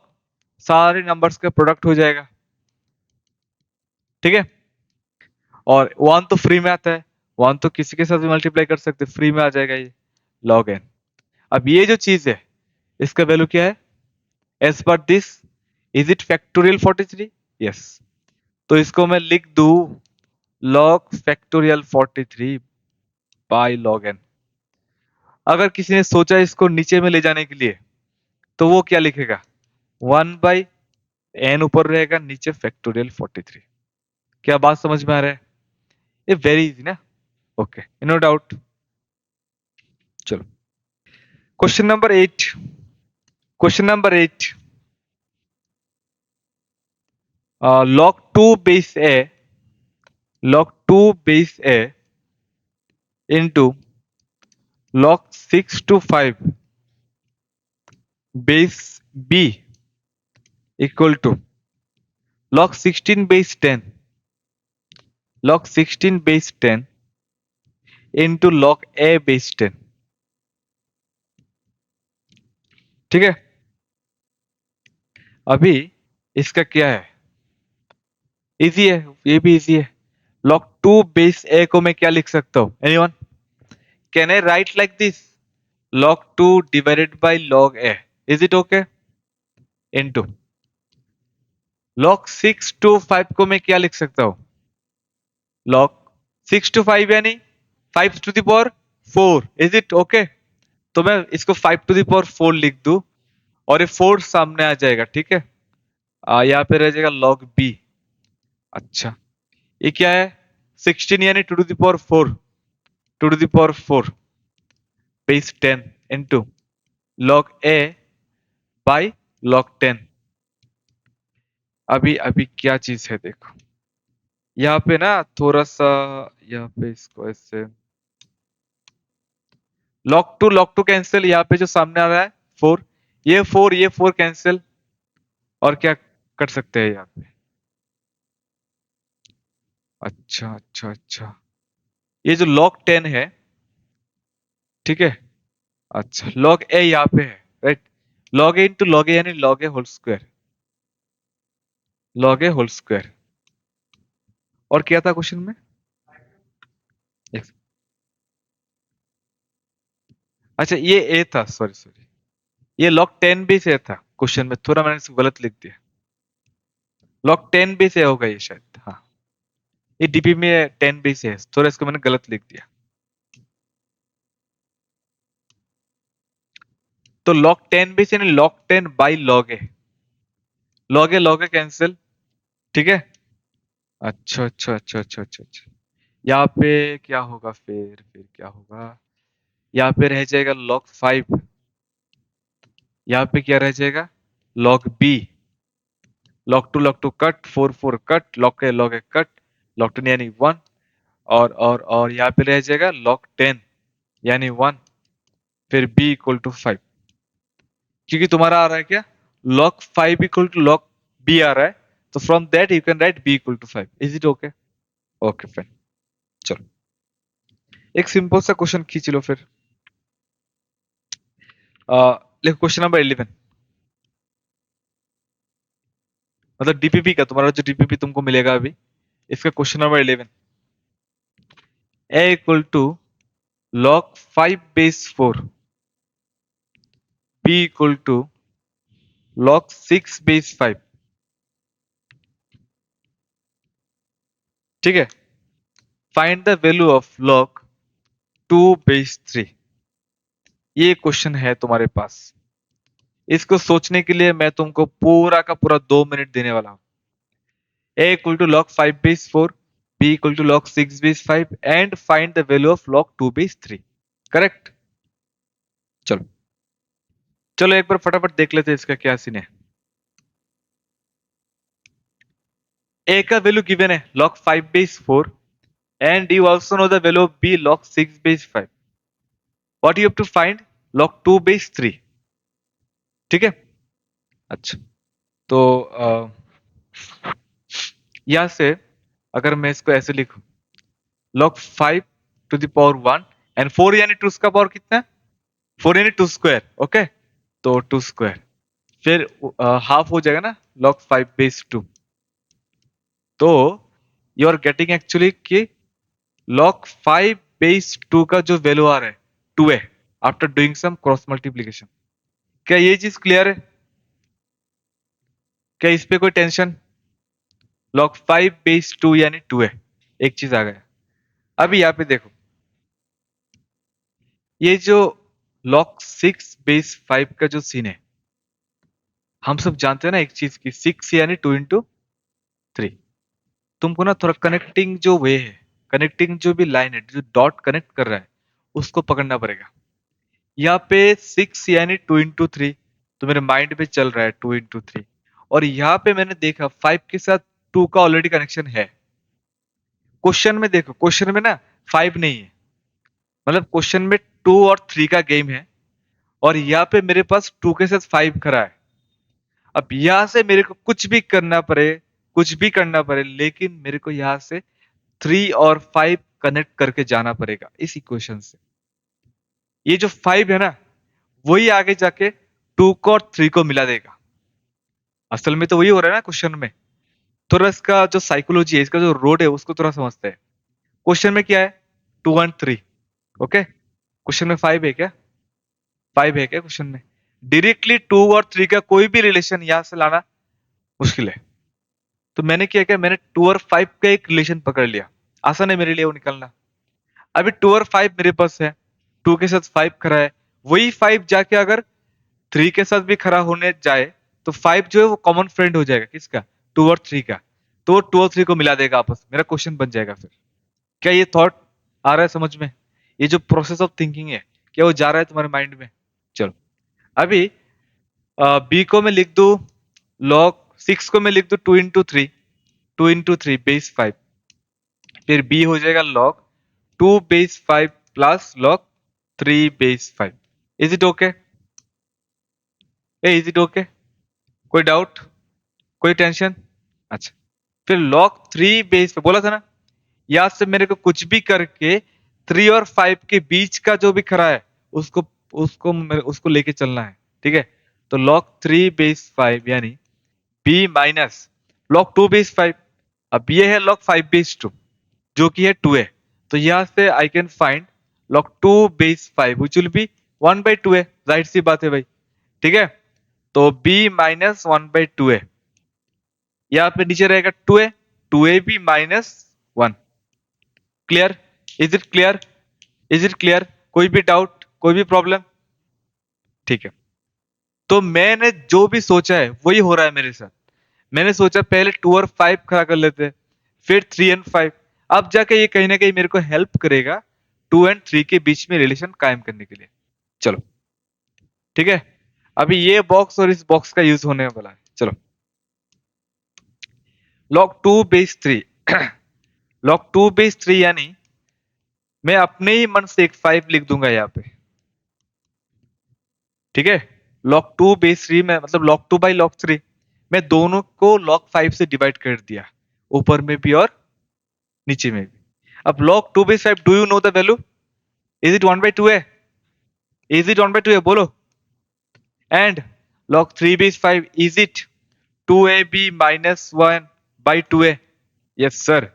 सारे नंबर्स का प्रोडक्ट हो जाएगा, ठीक है। और वन तो फ्री में आता है, वन तो किसी के साथ भी मल्टीप्लाई कर सकते, फ्री में आ जाएगा ये log n। अब ये जो चीज है इसका वैल्यू क्या है, as per this, is it factorial 43? Yes. तो इसको मैं लिख दू log factorial 43 by log n। अगर किसी ने सोचा इसको नीचे में ले जाने के लिए, तो वो क्या लिखेगा, वन बाई एन ऊपर रहेगा, नीचे फैक्टोरियल 43। क्या बात समझ में आ रहा है? ये वेरी इजी ना। Okay, no doubt. चलो question number 8। Question number 8, log 2 base a, log 2 base a into log 6 to 5 base b equal to log 16 base 10, log 16 base 10 into log a base 10, ठीक है। अभी इसका क्या है, इजी है, ये भी इजी है। log 2 बेस a को मैं क्या लिख सकता हूं, anyone? Can I write like this, log 2 divided by log a, is it okay, into log 6 to 5 को मैं क्या लिख सकता हूं, log 6 to 5 यानी 5 to the power 4, is it okay. तो मैं इसको 5 to the power 4 लिख दूं, और ये 4 सामने आ जाएगा, ठीक है। यहाँ पे रह जाएगा log b, अच्छा, ये क्या है? 16 यानी two to the power 4, two to the power 4 base 10 into log A by log 10। अभी अभी क्या चीज है देखो, यहाँ पे ना थोड़ा सा, यहाँ पे इसको ऐसे लॉग टू कैंसिल, यहाँ पे जो सामने आ रहा है 4, ये 4 कैंसिल, और क्या कर सकते हैं यहाँ पे? अच्छा अच्छा अच्छा, ये जो log 10 है, ठीक है, अच्छा log a यहाँ पे है, right? log a into log a यानी log a whole square, log a whole square. और क्या था क्वेश्चन में? एक- अच्छा ये a था, सॉरी सॉरी, ये log 10 भी से था क्वेश्चन में, थोड़ा मैंने इसको गलत लिख दिया। log 10 भी से होगा ये शायद, हाँ, ये डीपी में 10 भी से है, थोड़ा इसको मैंने गलत लिख दिया। तो log 10 भी से यानी log 10 by log a, log a cancel, ठीक है। अच्छा अच्छा अच्छा अच्छा अच्छा अच्छा, यहाँ पे क्या होगा फिर क्या होगा? यहाँ पे रह जाएगा log 5, यहाँ पे क्या रह जाएगा? log b, log 2 cut, 4 cut, log a cut, log 10 यानी 1, और यहाँ पे रह जाएगा log 10 यानी 1, फिर b इक्वल टू 5, क्योंकि तुम्हारा आ रहा है क्या? log 5 equal to log b आ रहा है, तो from that you can write b equal to 5। Is it okay? Okay fine, चलो एक सिंपल सा क्वेश्चन खींच लो फिर। देखो क्वेश्चन नंबर 11, मतलब डीपीपी का, तुम्हारा जो डीपीपी तुमको मिलेगा अभी, इसका question number 11, a equal to log 5 base 4, b equal to log 6 base 5, ठीक है। Find the value of log 2 base 3। ये क्वेश्चन है तुम्हारे पास, इसको सोचने के लिए मैं तुमको पूरा का पूरा 2 मिनट देने वाला हूँ। a equal to log 5 base 4, b equal to log 6 base 5 and find the value of log 2 base 3। Correct? चलो चलो एक बार फटाफट देख लेते हैं इसका क्या सीन है। a का वैल्यू गिवन है log 5 base 4, and you also know the value of b log 6 base 5, what you have to find? log 2 base 3, ठीक है। अच्छा, तो यहां से अगर मैं इसको ऐसे लिखूं, log 5 to the power 1 and 4 यानी 2 का पावर कितना है? 4 यानी 2 स्क्वायर, ओके, तो 2 स्क्वायर, फिर हाफ हो जाएगा ना log 5 बेस 2। तो यू आर गेटिंग एक्चुअली कि log 5 बेस 2 का जो वैल्यू आ रहा है 2 है, after doing some cross multiplication. क्या ये चीज क्लियर है? क्या इस पे कोई टेंशन? log 5 बेस 2 यानी 2 है, एक चीज आ गया। अभी यहाँ पे देखो, ये जो log 6 बेस 5 का जो सीन है, हम सब जानते हैं ना एक चीज की, 6 यानी 2 इंटू 3। तुमको ना थोड़ा कनेक्टिंग जो वे है, कनेक्टिंग जो भी लाइन है, जो डॉट कनेक्ट कर रहा है, उसको पकड़ना पड़ेगा। यहाँ पे 6 यानी 2 इंटू 3, तो मेरे माइंड में चल रहा है 2 इंटू 3, और यहाँ पे मैंने देखा 5 के साथ 2 का ऑलरेडी कनेक्शन है। क्वेश्चन में देखो, क्वेश्चन में ना 5 नहीं है, मतलब क्वेश्चन में 2 और 3 का गेम है, और यहाँ पे मेरे पास 2 के साथ 5 खड़ा है। अब यहाँ से मेरे को कुछ भी करना पड़े, कुछ भी करना पड़े, लेकिन मेरे को यहाँ से 3 और 5 कनेक्ट करके जाना पड़ेगा इस इक्वेशन से। ये जो 5 है ना, वही आगे जाके 2 को और 3 को मिला देगा। असल में तो वही हो रहा है ना क्वेश्चन में। थोड़ा इसका जो साइकोलॉजी है, इसका जो रोड है, उसको थोड़ा समझते हैं। क्वेश्चन में क्या है? 2 एंड 3, ओके। क्वेश्चन में 5 है क्या? 5 है क्या क्वेश्चन में? डायरेक्टली 2 और 3 का कोई भी रिलेशन यहां से लाना मुश्किल है। तो मैंने क्या किया, मैंने 2 और 5 का एक रिलेशन पकड़ लिया, आसान है मेरे लिए वो निकलना। अभी 2 और 5 मेरे पास है, 2 के साथ 5 खड़ा है, वही 5 जाके अगर 3 के साथ भी खड़ा होने जाए, तो 5 जो है वो कॉमन फ्रेंड हो जाएगा किसका? 2 और 3 का। तो 2 और 3 को मिला देगा आपस में, मेरा क्वेश्चन बन जाएगा फिर। क्या ये थॉट आ रहा है समझ में? ये जो प्रोसेस ऑफ थिंकिंग है, क्या वो जा रहा है तुम्हारे माइंड में? चलो, अभी बी को मैं लिख दूं log 6 को मैं लिख दूं 2 into 3, 2 into 3 बेस 5, फिर बी हो जाएगा log 2 base 5 plus log 3 base 5। Is it okay? Is it okay? कोई डाउट, कोई टेंशन? अच्छा, फिर log 3 बेस पे बोला था ना, यहाँ से मेरे को कुछ भी करके 3 और 5 के बीच का जो भी खड़ा है उसको उसको लेके चलना है, ठीक है? तो log 3 बेस 5 यानी b माइनस log 2 बेस 5। अब ये है log 5 बेस 2 जो कि है 2 है, तो यहाँ से I can find log 2 base 5 which will be 1/2 है, जाहिर सी बात है भाई, ठीक है? तो b माइनस 1/2 है, यहाँ पे नीचे रहेगा 2a, 2ab minus 1। Clear? Is it clear? Is it clear? कोई भी डाउट, कोई भी प्रॉब्लम? ठीक है, तो मैंने जो भी सोचा है वही हो रहा है मेरे साथ। मैंने सोचा पहले 2 और 5 खड़ा कर लेते हैं, फिर 3 और 5। अब जाके ये कहीं ना कहीं मेरे को हेल्प करेगा 2 और 3 के बीच में रिलेशन कायम करने के लिए। चलो, ठीक है, अभी ये बॉक्स और इस बॉक्स का यूज होने वाला है। चलो, log 2 बेस 3 log 2 बेस 3 यानी मैं अपने ही मन से एक 5 लिख दूंगा यहाँ पे, ठीक है? log 2 बेस 3 में मतलब log 2/log 3, मैं दोनों को log 5 से डिवाइड कर दिया, ऊपर में भी और नीचे में भी। अब log 2/5 do you know the value? Is it 1/2 है? इज इट 1/2 है बोलो? And log 3/5 is it 2ab minus 1/2a? Yes sir.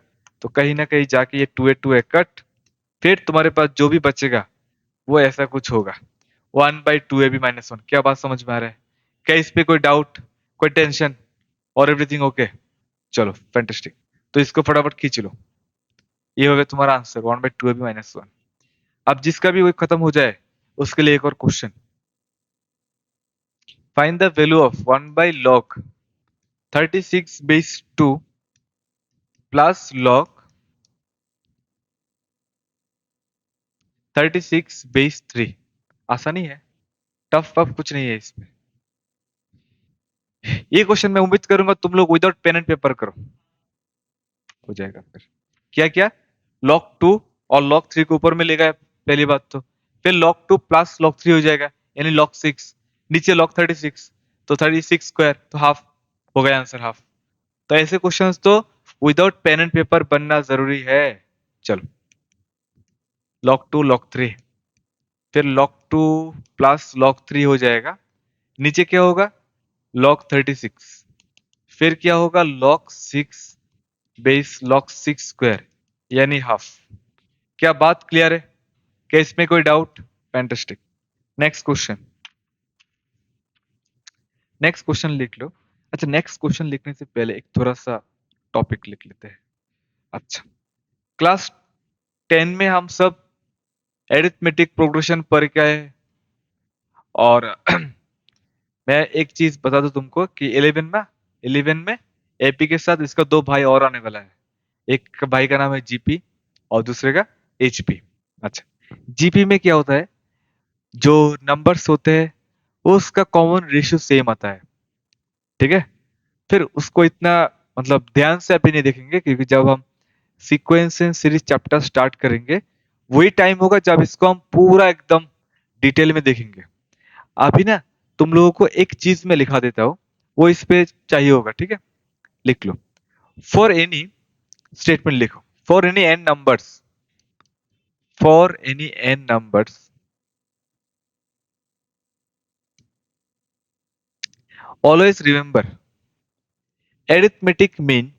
तो कहीं ना कहीं जाके ये 2a कट, फिर तुम्हारे पास जो भी बचेगा वो ऐसा कुछ होगा, 1/2ab-1। क्या बात समझ में आ रहा है? क्या इस पे कोई डाउट, कोई टेंशन, और एवरीथिंग ओके? चलो फैंटास्टिक, तो इसको फटाफट खींच लो। ये हो गया तुम्हारा आंसर 1/2ab-1। अब जिसका भी वो खत्म हो जाए उसके लिए एक और question. Find the value of 1/log 36/2 plus log 36/3। आसानी है, टफ वफ कुछ नहीं है इसमें। ये क्वेश्चन मैं उम्मीद करूंगा तुम लोग विदाउट पेन एंड पेपर करो, हो जाएगा फिर। क्या क्या? log 2 और log 3 को ऊपर में ले गए, पहली बात तो। फिर log 2 प्लस log 3 हो जाएगा, यानी log 6, नीचे log 36, तो 36 स्क्वायर तो हाफ, हो गया आंसर हाफ। तो ऐसे क्वेश्चंस तो विदाउट पेन एंड पेपर बनना जरूरी है। चलो, log 2 log 3, फिर log 2 प्लस log 3 हो जाएगा, नीचे क्या होगा? log 36, फिर क्या होगा? log 6 बेस log 6 स्क्वायर यानी हाफ। क्या बात क्लियर है? क्या इसमें कोई doubt? Fantastic. Next question, next question लिख लो। अच्छा, नेक्स्ट क्वेश्चन लिखने से पहले एक थोड़ा सा टॉपिक लिख लेते हैं। अच्छा, क्लास 10 में हम सब एरिथमेटिक प्रोग्रेशन पढ़ के आए, और मैं एक चीज बता दूं तुमको कि 11 में एपी के साथ इसका 2 भाई और आने वाला है। एक भाई का नाम है जीपी और दूसरे का एचपी। अच्छा, जीपी में क्या होता है, जो नंबर्स होते हैं वो उसका कॉमन रेशियो सेम आता है, ठीक है? फिर उसको इतना मतलब ध्यान से अभी नहीं देखेंगे, क्योंकि जब हम sequence and series chapter start करेंगे वही टाइम होगा जब इसको हम पूरा एकदम डिटेल में देखेंगे। अभी ना तुम लोगों को एक चीज में लिखा देता हूँ, वो इस पे चाहिए होगा, ठीक है? लिख लो। फॉर एनी स्टेटमेंट लिखो, for any N numbers, for any N numbers always remember arithmetic mean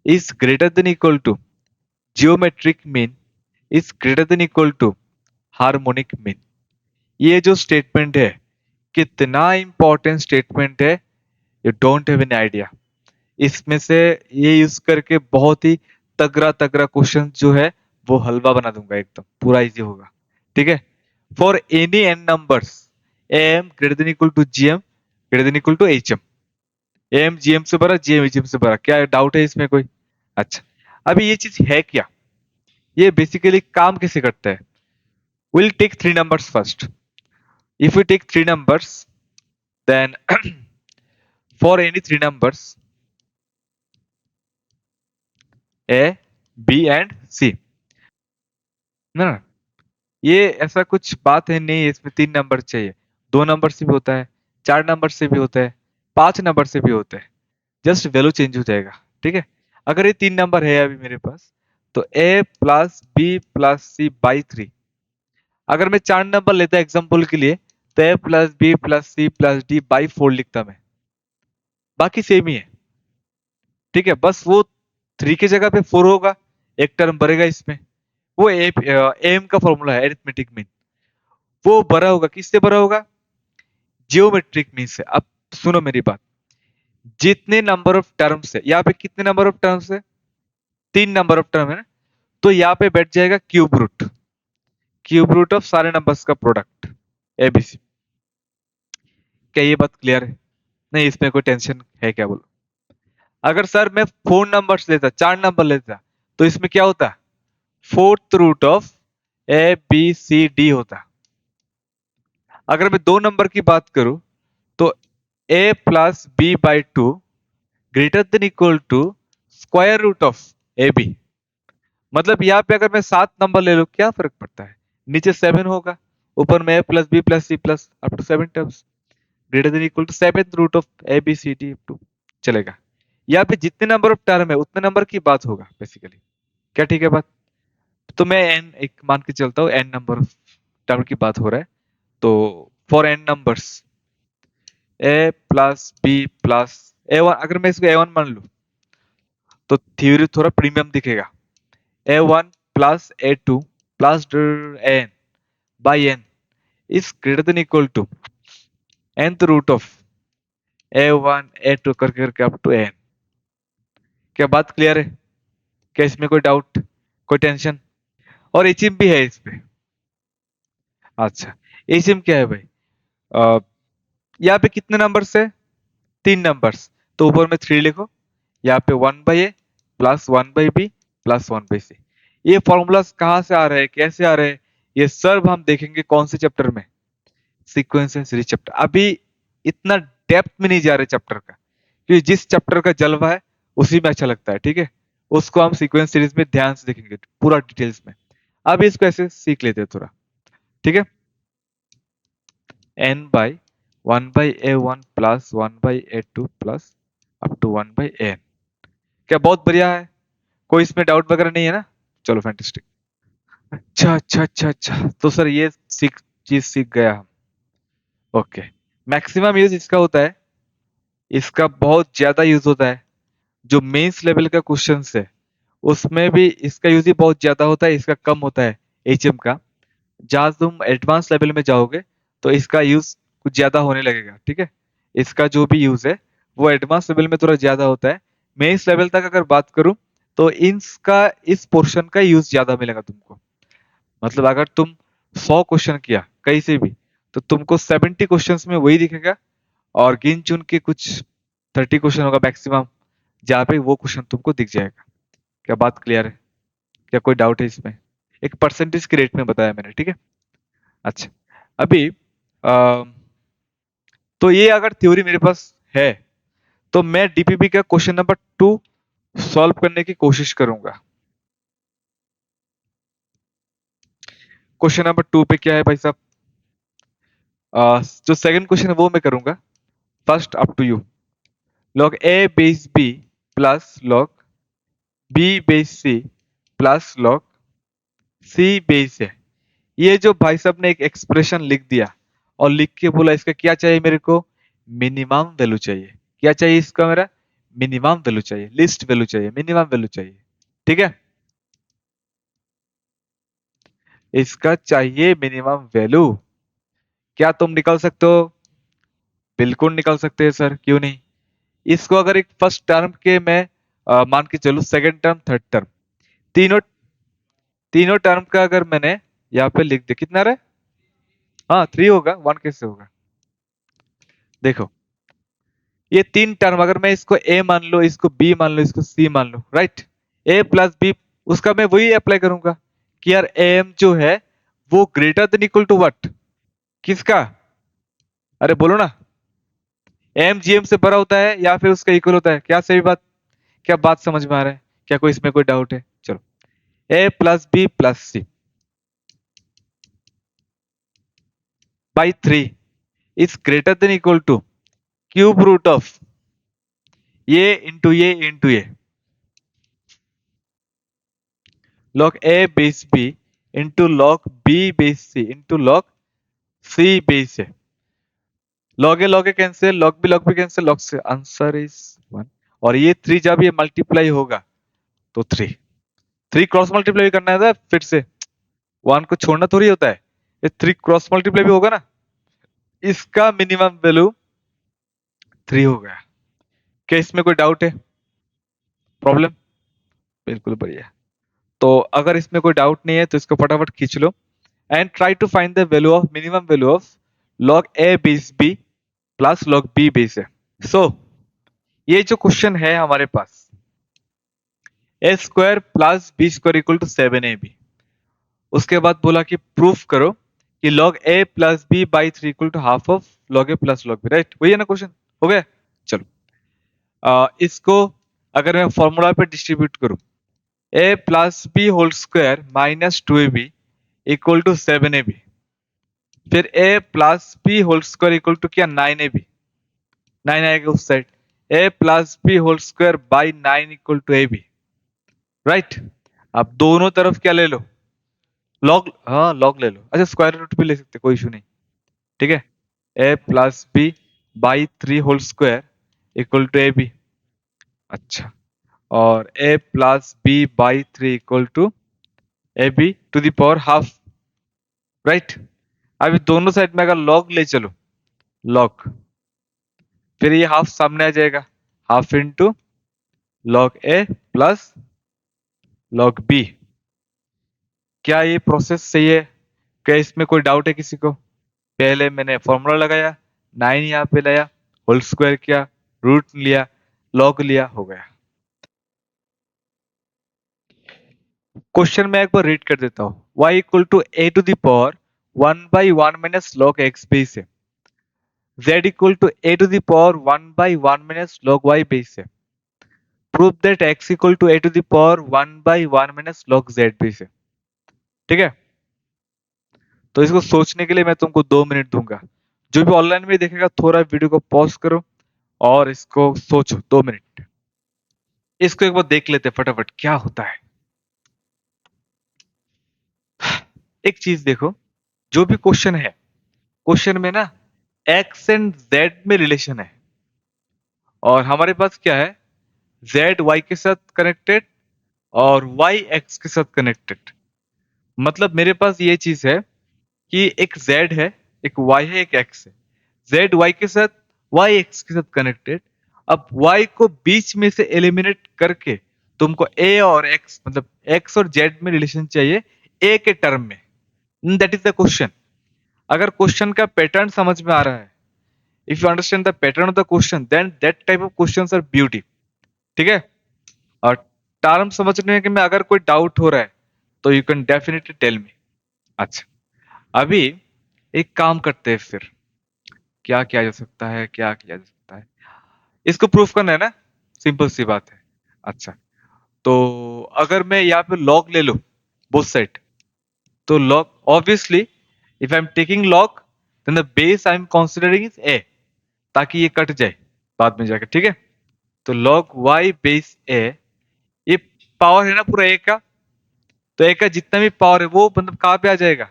is greater than equal to geometric mean is greater than equal to harmonic mean। ये जो स्टेटमेंट है कितना इंपॉर्टेंट स्टेटमेंट है, you don't have any idea. इसमें से ये use करके बहुत ही तगड़ा तगड़ा क्वेश्चन जो है वो हलवा बना दूंगा, एकदम पूरा इजी होगा, ठीक है? For any N numbers, AM greater than equal to GM greater than equal to HM, AM GM से भरा, जीएम जीएम से भरा, क्या डाउट है इसमें कोई? अच्छा, अभी ये चीज है क्या, ये बेसिकली काम कैसे करता है? Will take three numbers first. If you take three numbers, then for any three numbers a, b and c, ना, ये ऐसा कुछ बात है नहीं, इसमें तीन नंबर चाहिए. दो नंबर से भी होता है, चार नंबर से भी होता है, पांच नंबर से भी होता है. जस्ट वैल्यू चेंज हो जाएगा. ठीक है. अगर ये तीन नंबर है अभी मेरे पास, तो a plus B plus c by three. अगर मैं चार नंबर लेता एग्जाम्पल के लिए, तो a plus B plus c plus d by four लिखता मैं. बाकी सेम ही है. ठीक है, बस वो थ्री की जगह पे फोर होगा, एक टर्म बढ़ेगा इसमें. वो एम का फॉर्मूला है, एरिथमेटिक मीन. वो बड़ा होगा, किससे बड़ा होगा? जियोमेट्रिक मीन से. अब सुनो मेरी बात. जितने नंबर ऑफ टर्म्स है यहाँ पे, कितने नंबर ऑफ टर्म्स है? तीन नंबर ऑफ टर्म है ना. तो यहाँ पे बैठ जाएगा cube root. Cube root of सारे नंबर्स का प्रोडक्ट, एबीसी. क्या ये बात क्लियर है? नहीं, इसमें कोई टेंशन है क्या, बोलो? अगर सर मैं फोर नंबर्स लेता, चार नंबर लेता, तो इसमें क्या होता? Fourth root of a b c d होता. अगर मैं दो नंबर की बात करूं, तो a plus B by two greater than equal to square root of a b. मतलब यहाँ पे अगर मैं सात नंबर ले लूं, क्या फर्क पड़ता है? नीचे सेवन होगा, ऊपर में a plus B plus c plus up to seven terms, greater than equal to seven root of a b c d up to. चलेगा. यहाँ पे जितने नंबर ऑफ टर्म है उतने नंबर की बात होगा बेसिकली. क्या ठीक है बात? तो मैं एन एक मान के चलता हूँ, एन नंबर ऑफ टर्म की बात हो रहा है. तो for N numbers, A plus B plus A one, अगर मैं इसको ए वन मान लूं, तो थ्योरी थोड़ा प्रीमियम दिखेगा. A one plus a two plus n by n is greater than equal to nth root of a one a two करके करके अप टू एन. क्या बात क्लियर है? क्या इसमें कोई डाउट, कोई टेंशन? और एचएम भी है इस पे. अच्छा, एचएम क्या है भाई? अ, यहाँ पे कितने नंबर्स है? तीन नंबर्स. तो ऊपर में थ्री लिखो, यहाँ पे one by a plus one by b plus one by c. ये फॉर्मूलाज कहाँ से आ रहे हैं, कैसे आ रहे हैं, ये सब हम देखेंगे कौन से चैप्टर में? Sequence and series chapter. अभी इतना डेप्थ में नहीं जा रहे चैप्टर का, क्योंकि जिस चैप्टर का जलवा है उसी में अच्छा लगता है. ठीक है, उसको हम सीक्वेंस सीरीज में ध्यान से देखेंगे पूरा डिटेल्स में. अब इसको ऐसे सीख लेते हैं थोड़ा. ठीक है. n by one by A one plus one by A two plus up to one by N. क्या बहुत बढ़िया है? कोई इसमें डाउट वगैरह नहीं है ना? चलो फैंटास्टिक. अच्छा अच्छा अच्छा अच्छा, तो सर ये चीज सीख गया हम. ओके. मैक्सिमम यूज इसका होता है, इसका बहुत ज्यादा यूज होता है. जो मेंस लेवल का क्वेश्चन है उसमें भी इसका यूज ही बहुत ज्यादा होता है, इसका कम होता है एचएम का. जहां तुम एडवांस लेवल में जाओगे तो इसका यूज कुछ ज्यादा होने लगेगा. ठीक है, इसका जो भी यूज है वो एडवांस लेवल में थोड़ा ज्यादा होता है. मेंस लेवल तक अगर बात करूं, तो इसका इस पोर्शन का यूज ज्यादा मिलेगा तुमको. मतलब अगर तुम 100 क्वेश्चन किया कहीं से भी, तो तुमको 70 क्वेश्चंस में वही दिखेगा, और गिन चुन के कुछ 30 क्वेश्चन होगा मैक्सिमम, जहाँ पे वो क्वेश्चन तुमको दिख जाएगा. क्या बात क्लियर है? क्या कोई डाउट है इसमें? एक परसेंटेज के रेट में बताया मैंने. ठीक है. अच्छा, अभी तो ये अगर थ्योरी मेरे पास है, तो मैं डीपीपी का क्वेश्चन नंबर टू सॉल्व करने की कोशिश करूंगा. क्वेश्चन नंबर टू पे क्या है भाई साहब? जो सेकंड क्वेश्चन है वो मैं करूंगा. First up to you. Log A base B plus log B base C plus log C base है. ये जो भाई साहब ने एक एक्सप्रेशन लिख दिया और लिख के बोला इसका क्या चाहिए मेरे को? मिनिमम वैल्यू चाहिए. क्या चाहिए इसका मेरा? मिनिमम वैल्यू चाहिए, लिस्ट वैल्यू चाहिए, मिनिमम वैल्यू चाहिए. ठीक है, इसका चाहिए मिनिमम वैल्यू. क्या तुम निकाल सकते हो? बिल्कुल निकाल सकते हैं सर, क्यों नहीं. इसको अगर एक फर्स्ट टर्म के मैं मान के चलूं, सेकंड टर्म, थर्ड टर्म, तीनों तीनों टर्म का अगर मैंने यहाँ पे लिख दिया, कितना रहा? हाँ, थ्री होगा, वन कैसे होगा? देखो, ये 3 टर्म अगर मैं इसको ए मान लो, इसको बी मान लो, इसको सी मान लो, राइट? ए प्लस बी, उसका मैं वही अप्लाई करूंगा कि यार एम जो है वो greater than equal to what? किसका? अरे बोलो ना। एम जी एम से बड़ा होता है या फिर उसका इक्वल होता है? क्या सही बात? क्या बात समझ में आ रहा है? क्या कोई इसमें कोई डाउट है? चलो, a plus B plus c by 3 is greater than equal to cube root of ये इंटू ये log a base b into log b base c into log c base a। log a cancel, log b cancel, log से answer is 1। और ये 3 जब ये multiply होगा तो 3 cross multiply करना है फिर से, 1 को छोड़ना थोड़ी होता है। ये 3 क्रॉस मल्टीप्लाई भी होगा ना, इसका मिनिमम वैल्यू 3 हो गया। क्या इसमें कोई डाउट है? प्रॉब्लम? बिल्कुल बढ़िया। तो अगर इसमें कोई डाउट नहीं है तो इसको फटाफट खींच लो and try to find the value of minimum value of log a base b plus log b base a। So ये जो क्वेश्चन है हमारे पास, a square plus b square equal to 7ab, उसके बाद बोला कि प्रूफ करो कि log a plus B by 3 equal to half of log a plus log b, right? वही है ना क्वेश्चन? हो गया? चलो, इसको अगर मैं फॉर्मूला पे डिस्ट्रीब्यूट करूं, a plus B whole square minus 2ab equal to 7ab, फिर a plus B whole square equal to क्या? 9ab, 9 आएगा उस side, a plus B whole square by 9 equal to ab, right? अब दोनों तरफ क्या ले लो? लॉग, हाँ लॉग ले लो। अच्छा, स्क्वायर रूट भी ले सकते, कोई इशू नहीं, ठीक है? a plus B by 3 whole square equal to ab। अच्छा, और a plus B by 3 equal to ab to the power half, right? अभी दोनों साइड में अगर लॉग ले चलो, लॉग, फिर ये हाफ सामने आ जाएगा, half into log A plus log B. क्या ये प्रोसेस सही है? क्या इसमें कोई डाउट है किसी को? पहले मैंने फॉर्मूला लगाया, 9 यहाँ पे लाया, होल स्क्वायर किया, रूट लिया, लॉग लिया, हो गया। क्वेश्चन में एक बार रीड कर देता हूँ। y equal to a to the power 1/1 minus log x base है, z equal to a to the power 1/1 minus log y base है, prove that x equal to a to the power 1/1 minus log z base है। ठीक है? तो इसको सोचने के लिए मैं तुमको 2 मिनट दूंगा। जो भी ऑनलाइन में देखेगा थोड़ा वीडियो को पॉज करो और इसको सोचो 2 मिनट। इसको एक बार देख लेते फटाफट क्या होता है। एक चीज देखो, जो भी क्वेश्चन है, क्वेश्चन में ना एक्स एंड जेड में रिलेशन है, और हमारे पास क्या है? जेड वाई के साथ कनेक्टेड और वाई एक्स के साथ कनेक्टेड। मतलब मेरे पास ये चीज है कि एक जेड है, एक वाई है, एक एक्स है। जेड वाई के साथ, वाई एक्स के साथ कनेक्टेड। अब वाई को बीच में से एलिमिनेट करके तुमको ए और एक्स, मतलब एक्स और जेड में रिलेशन चाहिए ए के टर्म में। That is the question. अगर क्वेश्चन का पैटर्न समझ में आ रहा है, if you understand the pattern of the question, then that type of questions are beauty. ठीक है? और टर्म समझने के में अगर कोई डाउट हो रहा है तो you can definitely tell me. अच्छा, अभी एक काम करते हैं फिर, क्या किया जा सकता है, क्या किया जा सकता है? इसको प्रूफ करना है ना, सिंपल सी बात है। अच्छा, तो अगर मैं यहाँ पे लॉग ले लूं बोथ साइड, तो log obviously if I am taking log then the base I am considering is A, ताकि ये कट जाए बाद में जाकर। ठीक है? तो log y बेस ए, ये पावर है ना पूरा ए का, तो ए का जितना भी पावर है वो मतलब कहां पे आ जाएगा?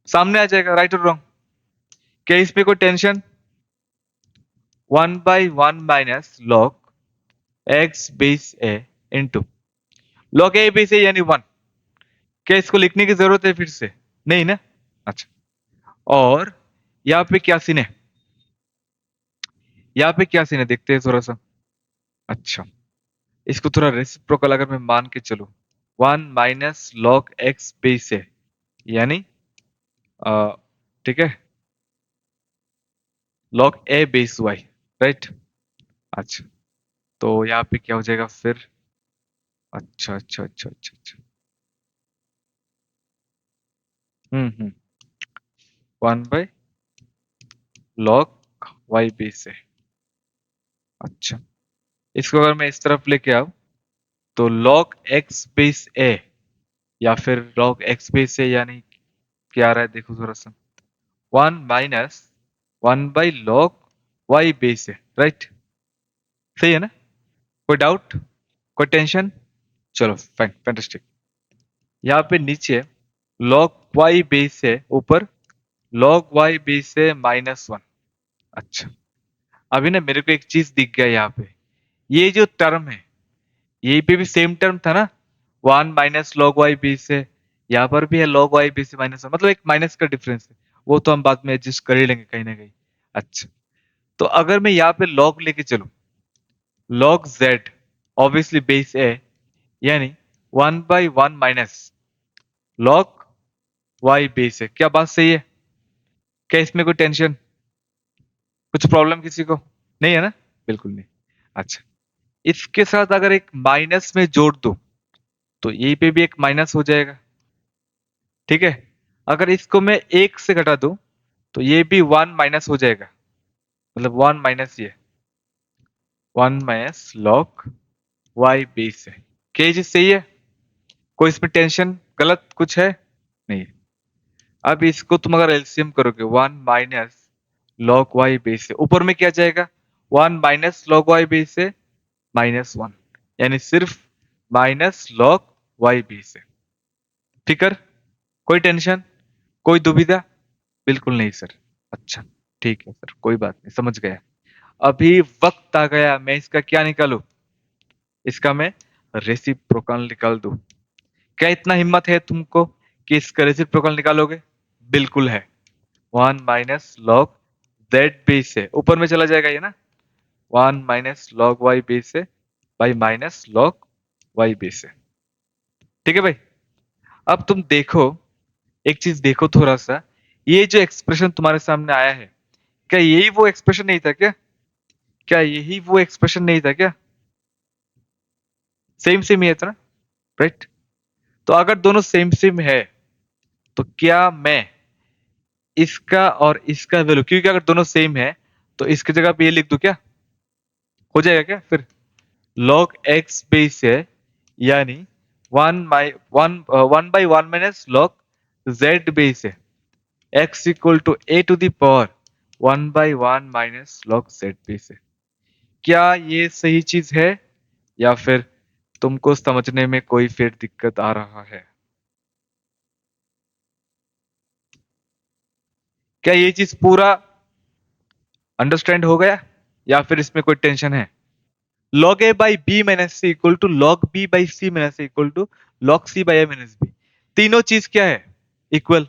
सामने आ जाएगा, राइट और रॉन्ग? क्या इसमें कोई tension? 1/1 minus log x base a into log A base a यानी 1। क्या इसको लिखने की जरूरत है फिर से? नहीं ना? अच्छा, और यहाँ पे क्या सीन है? यहाँ पे क्या सीन है देखते हैं थोड़ा सा। अच्छा, इसको थोड़ा रेसिप्रोकल अगर मैं मान के चलूं, 1 - log x बेस है, यानी ठीक है, log a base y। Right. अच्छा, तो यहाँ पे क्या हो जाएगा फिर? अच्छा अच्छा अच्छा अच्छा अच्छा। हम्म। 1 बाई लॉग वाई बेस है। अच्छा, इसको अगर मैं इस तरफ लेके आऊं तो log x बेस a या फिर log x बेस a, यानी क्या आ रहा है देखो थोड़ा सा। 1 - 1/log y बेस है, राइट? सही है ना? कोई डाउट, कोई टेंशन? चलो फाइन, फैंटास्टिक। यहाँ पे नीचे log y बेस है, ऊपर log y बेस है -1। अच्छा, अभी ना मेरे को एक चीज दिख गया यहाँ पे। ये जो टर्म है, यही पे भी सेम टर्म था ना, 1 - log y बेस है। यहाँ पर भी है log y बेस से -1, मतलब एक माइनस का डिफरेंस है। वो तो हम बाद में एडजस्ट कर ही लेंगे कहीं ना कहीं। अच्छा, तो अगर मैं यहाँ पे log लेके चलूं, log z ऑब्वियसली बेस है, यानी 1/1 माइनस log y बेस है। क्या बात सही है? क्या इसमें कोई टेंशन, कुछ प्रॉब्लम किसी को? नहीं है ना? बिल्कुल नहीं। अच्छा, इसके साथ अगर एक माइनस में जोड़ दूं तो यहीं पे भी एक माइनस हो जाएगा, ठीक है? अगर इसको मैं एक से घटा दूं तो ये भी 1 - हो जाएगा, मतलब 1 - ये 1 - log y बेस है। क्या ये चीज सही है? कोई इसमें टेंशन गलत कुछ है? नहीं है। अब इसको तुम अगर एलसीएम करोगे, 1 - log y बेस है, ऊपर में क्या जाएगा? 1 - log y बेस है -1, यानी सिर्फ -log y बेस है। फिकर, कोई टेंशन, कोई दुविधा? बिल्कुल नहीं सर। अच्छा, ठीक है सर, कोई बात नहीं, समझ गया। अभी वक्त आ गया, मैं इसका क्या निकालूं? इसका मैं रेसिप्रोकल निकाल दूं। क्या इतना हिम्मत है तुमको कि इसका रेसिप्रोकल निकालोगे? बिल्कुल है। 1 - log z बेस से ऊपर में चला जाएगा ये ना, 1 - log y बेस से बाई -log y बेस से। ठीक है भाई? अब तुम देखो, एक चीज देखो थोड़ा सा, ये जो एक्सप्रेशन तुम्हारे सामने आया है, क्या यही वो एक्सप्रेशन नहीं था क्या? क्या यही वो एक्सप्रेशन नहीं था क्या? सेम सेम ही है था ना, राइट? तो अगर दोनों सेम सेम है तो क्या मैं इसका और इसका वैल्यू, क्योंकि अगर दोनों सेम है तो इसकी जगह पे ये लिख दूं क्या? हो जाएगा क्या फिर? log x बेस है, यानी 1 z बेस है, x equal to a to the power 1/1 log z base है। क्या ये सही चीज है या फिर तुमको समझने में कोई फिर दिक्कत आ रहा है? क्या ये चीज पूरा अंडरस्टैंड हो गया या फिर इसमें कोई टेंशन है? log a by B minus C equal to log b by C minus equal to log c by a minus B. तीनों चीज क्या है? इक्वल।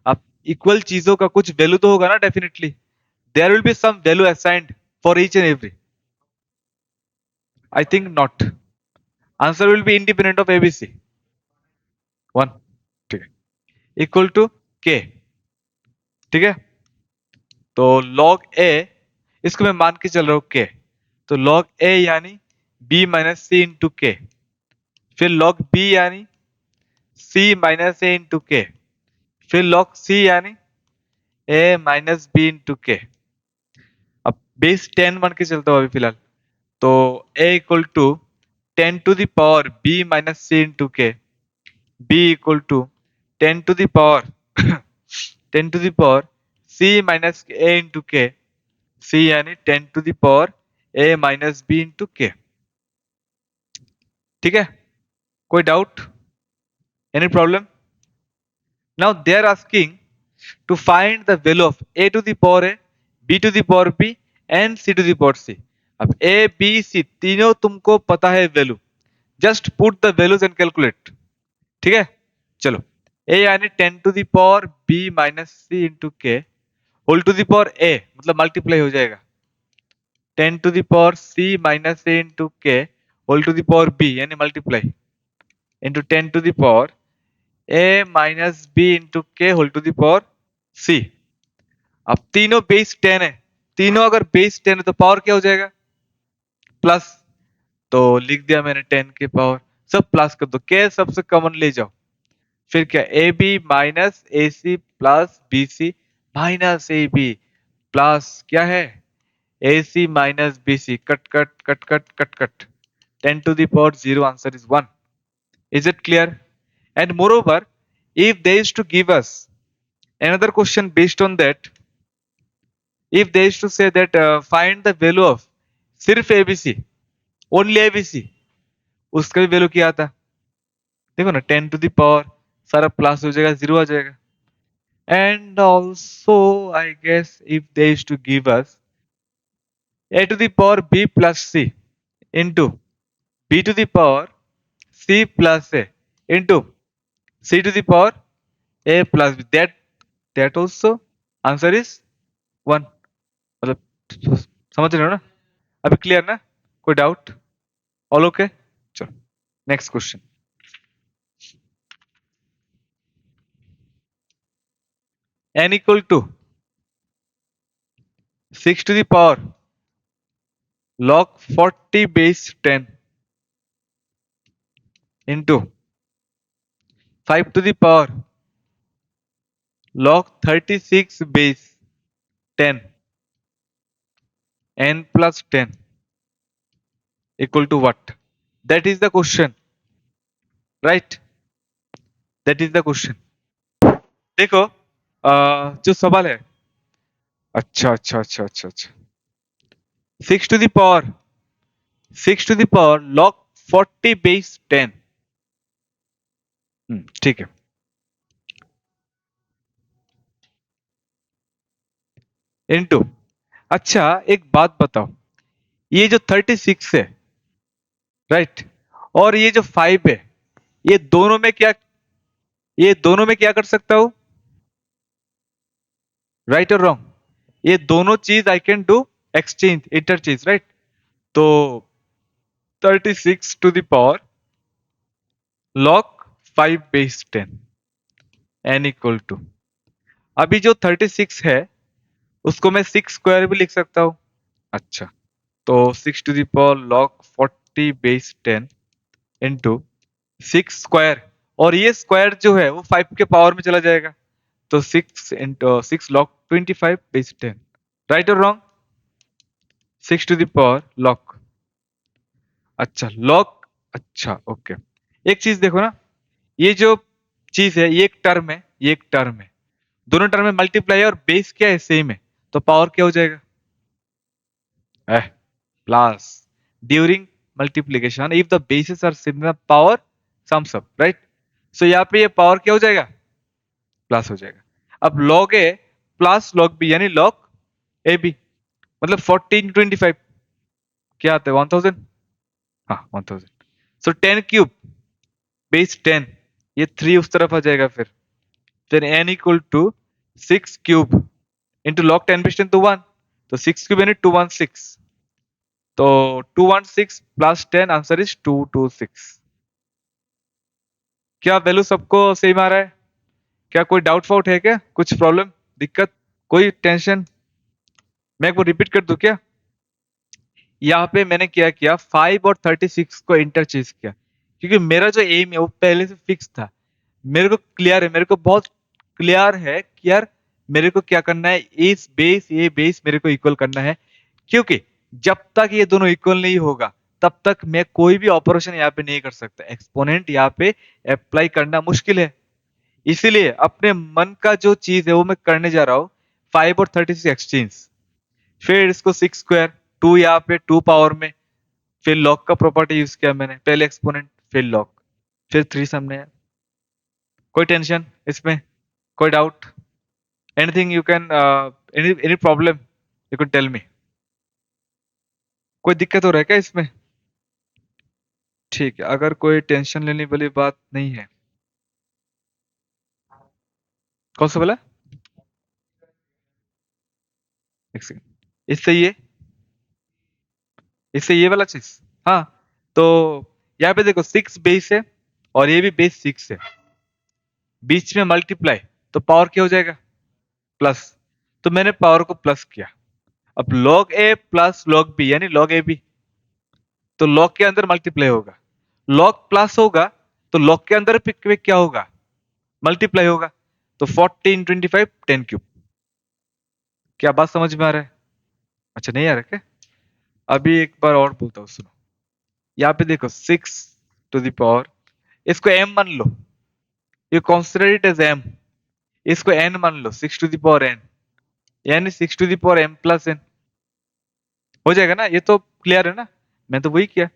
अब इक्वल चीजों का कुछ वैल्यू तो होगा ना, definitely there will be some value assigned for each and every. I think not, answer will be independent of ABC. 1, ठीक है, इक्वल टू के, ठीक है? तो log a, इसको मैं मान के चल रहा हूं के, तो log a यानी b माइनस सी इंटू के, फिर log b यानी c माइनस ए इंटू के, फिर log c यानी a माइनस बी इंटू के। अब बेस 10 मान के चलता हूं अभी फिलहाल, तो a equal to 10 to the power b minus C into K, b equal to 10 to the power 10 to the power c minus a into K, c यानी 10 to the power a minus B into K. ठीक है? कोई doubt, any problem? Now they are asking to find the value of a to the power a, b to the power b and c to the power c। अब a b c तीनों तुमको पता है value, just put the values and calculate. ठीक है? चलो, a यानी 10 to the power b minus C into के whole to the power a, मतलब मल्टीप्लाई हो जाएगा 10 to the power c minus a into के whole to the power b, यानी multiply into 10 to the power a minus b into के whole to the power c। अब तीनों base 10 है, तीनों अगर बेस 10 है तो पावर क्या हो जाएगा? प्लस। तो लिख दिया मैंने 10 की पावर, सब प्लस कर दो, क्या सबसे कॉमन ले जाओ, फिर क्या a b minus a c plus b c minus a b plus क्या है a c minus b c, cut cut cut cut cut cut, 10 to the power 0 answer is 1. Is it clear? And moreover, if they used to give us another question based on that, if they used to say that find the value of सिर्फ ABC, only ABC, उसका भी value क्या आता? देखो ना, 10 to the power सारा plus हो जाएगा, जीरो आ जाएगा. And also I guess if they used to give us a to the power b plus c into b to the power c plus a into c to the power a plus b, that also answer is 1. मतलब समझ रहे हो ना? अभी clear ना? कोई doubt? All okay? चलो next question. n equal to 6 to the power log 40 base 10 into 5 to the power log 36 base 10 n plus 10 equal to what? That is the question, right? That is the question. देखो जो सवाल है, अच्छा अच्छा अच्छा अच्छा अच्छा, 6 to the power 6 to the power log 40 base 10, ठीक है. इनटू, अच्छा एक बात बताओ, ये जो 36 है, राइट, और ये जो 5 है, ये दोनों में क्या, ये दोनों में क्या कर सकता हूं? राइट और रॉन्ग? ये दोनों चीज I can do exchange, interchange, right? तो 36 to the power log 5 base 10 n equal to, अभी जो 36 है उसको मैं 6 स्क्वायर भी लिख सकता हूं. अच्छा, तो 6 to the power log 40 base 10 into 6 square, और ये स्क्वायर जो है वो 5 के पावर में चला जाएगा, तो 6 इंटू 6 log 25 बेस 10, राइट और wrong? 6 to the power log, अच्छा लॉग, अच्छा ओके. एक चीज देखो ना, ये जो चीज है ये एक टर्म है, ये एक टर्म है, दोनों टर्म में मल्टीप्लाई है और बेस क्या है, सेम है, तो पावर क्या हो जाएगा? Plus. During multiplication if the bases are similar power sums up, right? So यहाँ पे ये पावर क्या हो जाएगा? प्लस हो जाएगा. अब log A plus log B यानी लॉग ए बी, मतलब 1425 क्या आता है? 1000. हाँ 1000. सो 10 क्यूब बेस 10, ये 3 उस तरफ आ जाएगा, फिर n equal to 6 cube into log 10 base 10 तो 1, तो 6 क्यूब यानी 216, तो 216 प्लस 10 आंसर इज 226. क्या वैल्यू सबको सेम आ रहा है? क्या कोई डाउट फाउट है? क्या कुछ प्रॉब्लम, दिक्कत, कोई टेंशन? मैं एक बार रिपीट कर दूं क्या? यहाँ पे मैंने क्या किया, 5 और 36 को इंटरचेंज किया, क्योंकि मेरा जो एम है वो पहले से फिक्स था. मेरे को क्लियर है, मेरे को बहुत क्लियर है कि यार मेरे को क्या करना है, इस बेस ये बेस मेरे को इक्वल करना है, क्योंकि जब तक ये दोनों इक्वल नहीं होगा तब तक मैं कोई भी ऑपरेशन यहाँ पे नहीं कर सकता, एक्सपोनेंट यहाँ पे अप्लाई करना मुश्किल है. इसीलिए अपने मन का जो चीज है वो मैं करने जा रहा हूँ, 5 और 36 एक्सचेंज, फिर इसको 6 स्क्वायर, 2 यहाँ पे 2 पावर में, फिर लॉग का प्रॉपर्टी यूज किया मैंने, पहले एक्सपोनेंट फिर लॉग, फिर 3 सामने है. कोई टेंशन इसमें? कोई doubt? Anything you can, any problem you can tell me. कोई दिक्कत हो रहा है क्या इसमें? ठीक है, अगर कोई टेंशन लेने वाली बात नहीं है. कौन सा बोला? एक सेकंड. इससे ये वाला चीज, हाँ. तो यहाँ पे देखो 6 बेस है और ये भी बेस 6 है, बीच में मल्टीप्लाई, तो पावर क्या हो जाएगा? प्लस. तो मैंने पावर को प्लस किया. अब log a plus log b यानी log ab, तो log के अंदर मल्टीप्लाई होगा। log प्लस होगा तो log के अंदर पे क्या होगा, मल्टीप्लाई होगा। तो 14 25 10 क्यूब। क्या बात समझ में आ रहा है? अच्छा नहीं आ रहा क्या? अभी एक बार और बोलता हूँ सुनो। यहाँ पे देखो 6 टू द पावर, इसको m मान लो, you consider it as m, इसको n मान लो, 6 टू द पावर n, यानी 6 to the power m plus n। हो जाएगा ना? ये तो क्लियर है ना? मैं तो वही किया।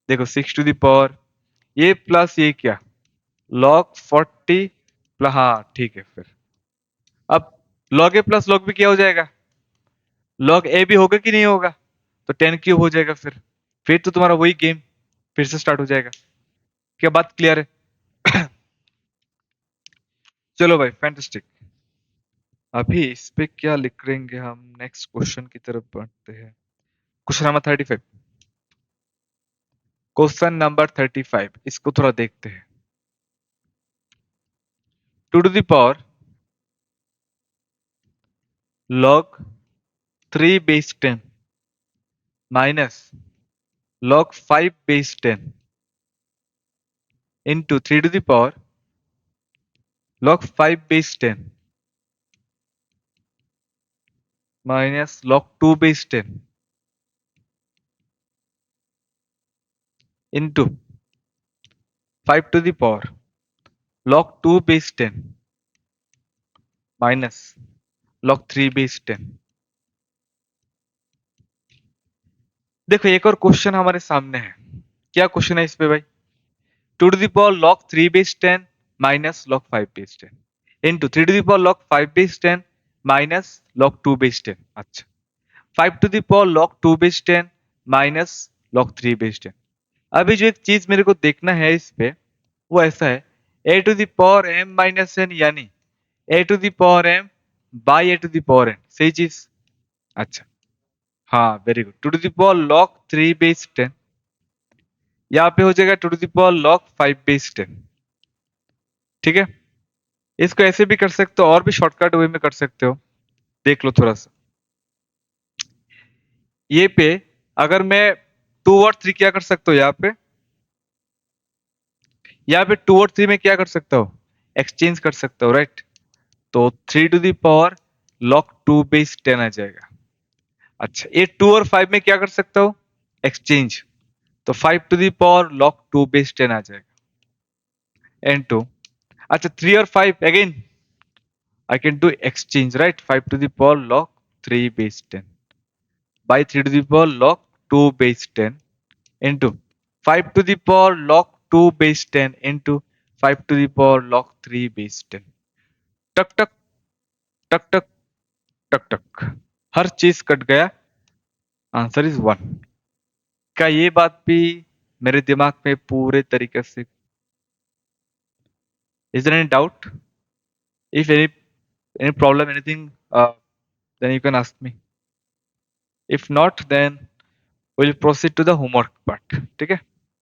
देखो 6 टू द पावर ये प्लस ये क्या, log 40 प्लस, हाँ ठीक है। फिर अब log a plus log b क्या हो जाएगा, log a भी होगा कि नहीं होगा, तो 10 क्यूब हो जाएगा। फिर तो तुम्हारा वही गेम फिर से स्टार्ट हो जाएगा। क्या बात क्लियर है? चलो भाई फैंटास्टिक। अभी इस पे क्या लिख लेंगे हम, नेक्स्ट क्वेश्चन की तरफ बढ़ते हैं। Question number 35। क्वेश्चन नंबर 35, इसको थोड़ा देखते हैं। 2 to the power log 3 base 10 minus log 5 base 10 into 3 to the power log 5 base 10 minus log 2 base 10 into 5 to the power log 2 base 10 minus log 3 base 10। देखो एक और क्वेश्चन हमारे सामने है। क्या क्वेश्चन है इस पे भाई? 2 to the power log 3 base 10 minus log 5 base 10 into 3 to the power log 5 base 10 minus log 2 base 10। अच्छा, 5 to the power log 2 base 10 minus log 3 base 10। अभी जो एक चीज मेरे को देखना है इस पे, वो ऐसा है, a to the power m minus n, यानी a to the power m by a to the power n, सही चीज। अच्छा, हाँ very good. 2 to the power log 3 base 10, यहाँ पे हो जाएगा 2 to the power log 5 base 10। ठीक है, इसको ऐसे भी कर सकते हो और भी शॉर्टकट वे में कर सकते हो, देख लो थोड़ा सा। ये पे अगर मैं 2 और 3 क्या कर सकता हूँ, यहाँ पे 2 और 3 में क्या कर सकता हूँ, एक्सचेंज कर सकता हूँ, राइट। तो 3 to the power log 2 base 10 आ जाएगा। अच्छा, ये 2 और 5 में क्या कर सकता हूँ, एक्सचेंज, तो 5 to the power log 2 base 10 आ जाएगा। एंड टू, अच्छा 3 और 5 again I can do exchange, right? 5 to the power log 3 base 10 by 3 to the power log 2 base 10 into 5 to the power log 2 base 10 into 5 to the power log 3 base 10। टक टक टक टक टक टक, हर चीज cut गया। Answer is 1। क्या ये बात भी मेरे दिमाग में पूरे तरीके से, is there any doubt? If any problem, anything, then you can ask me. If not, then we'll proceed to the homework part। ठीक है?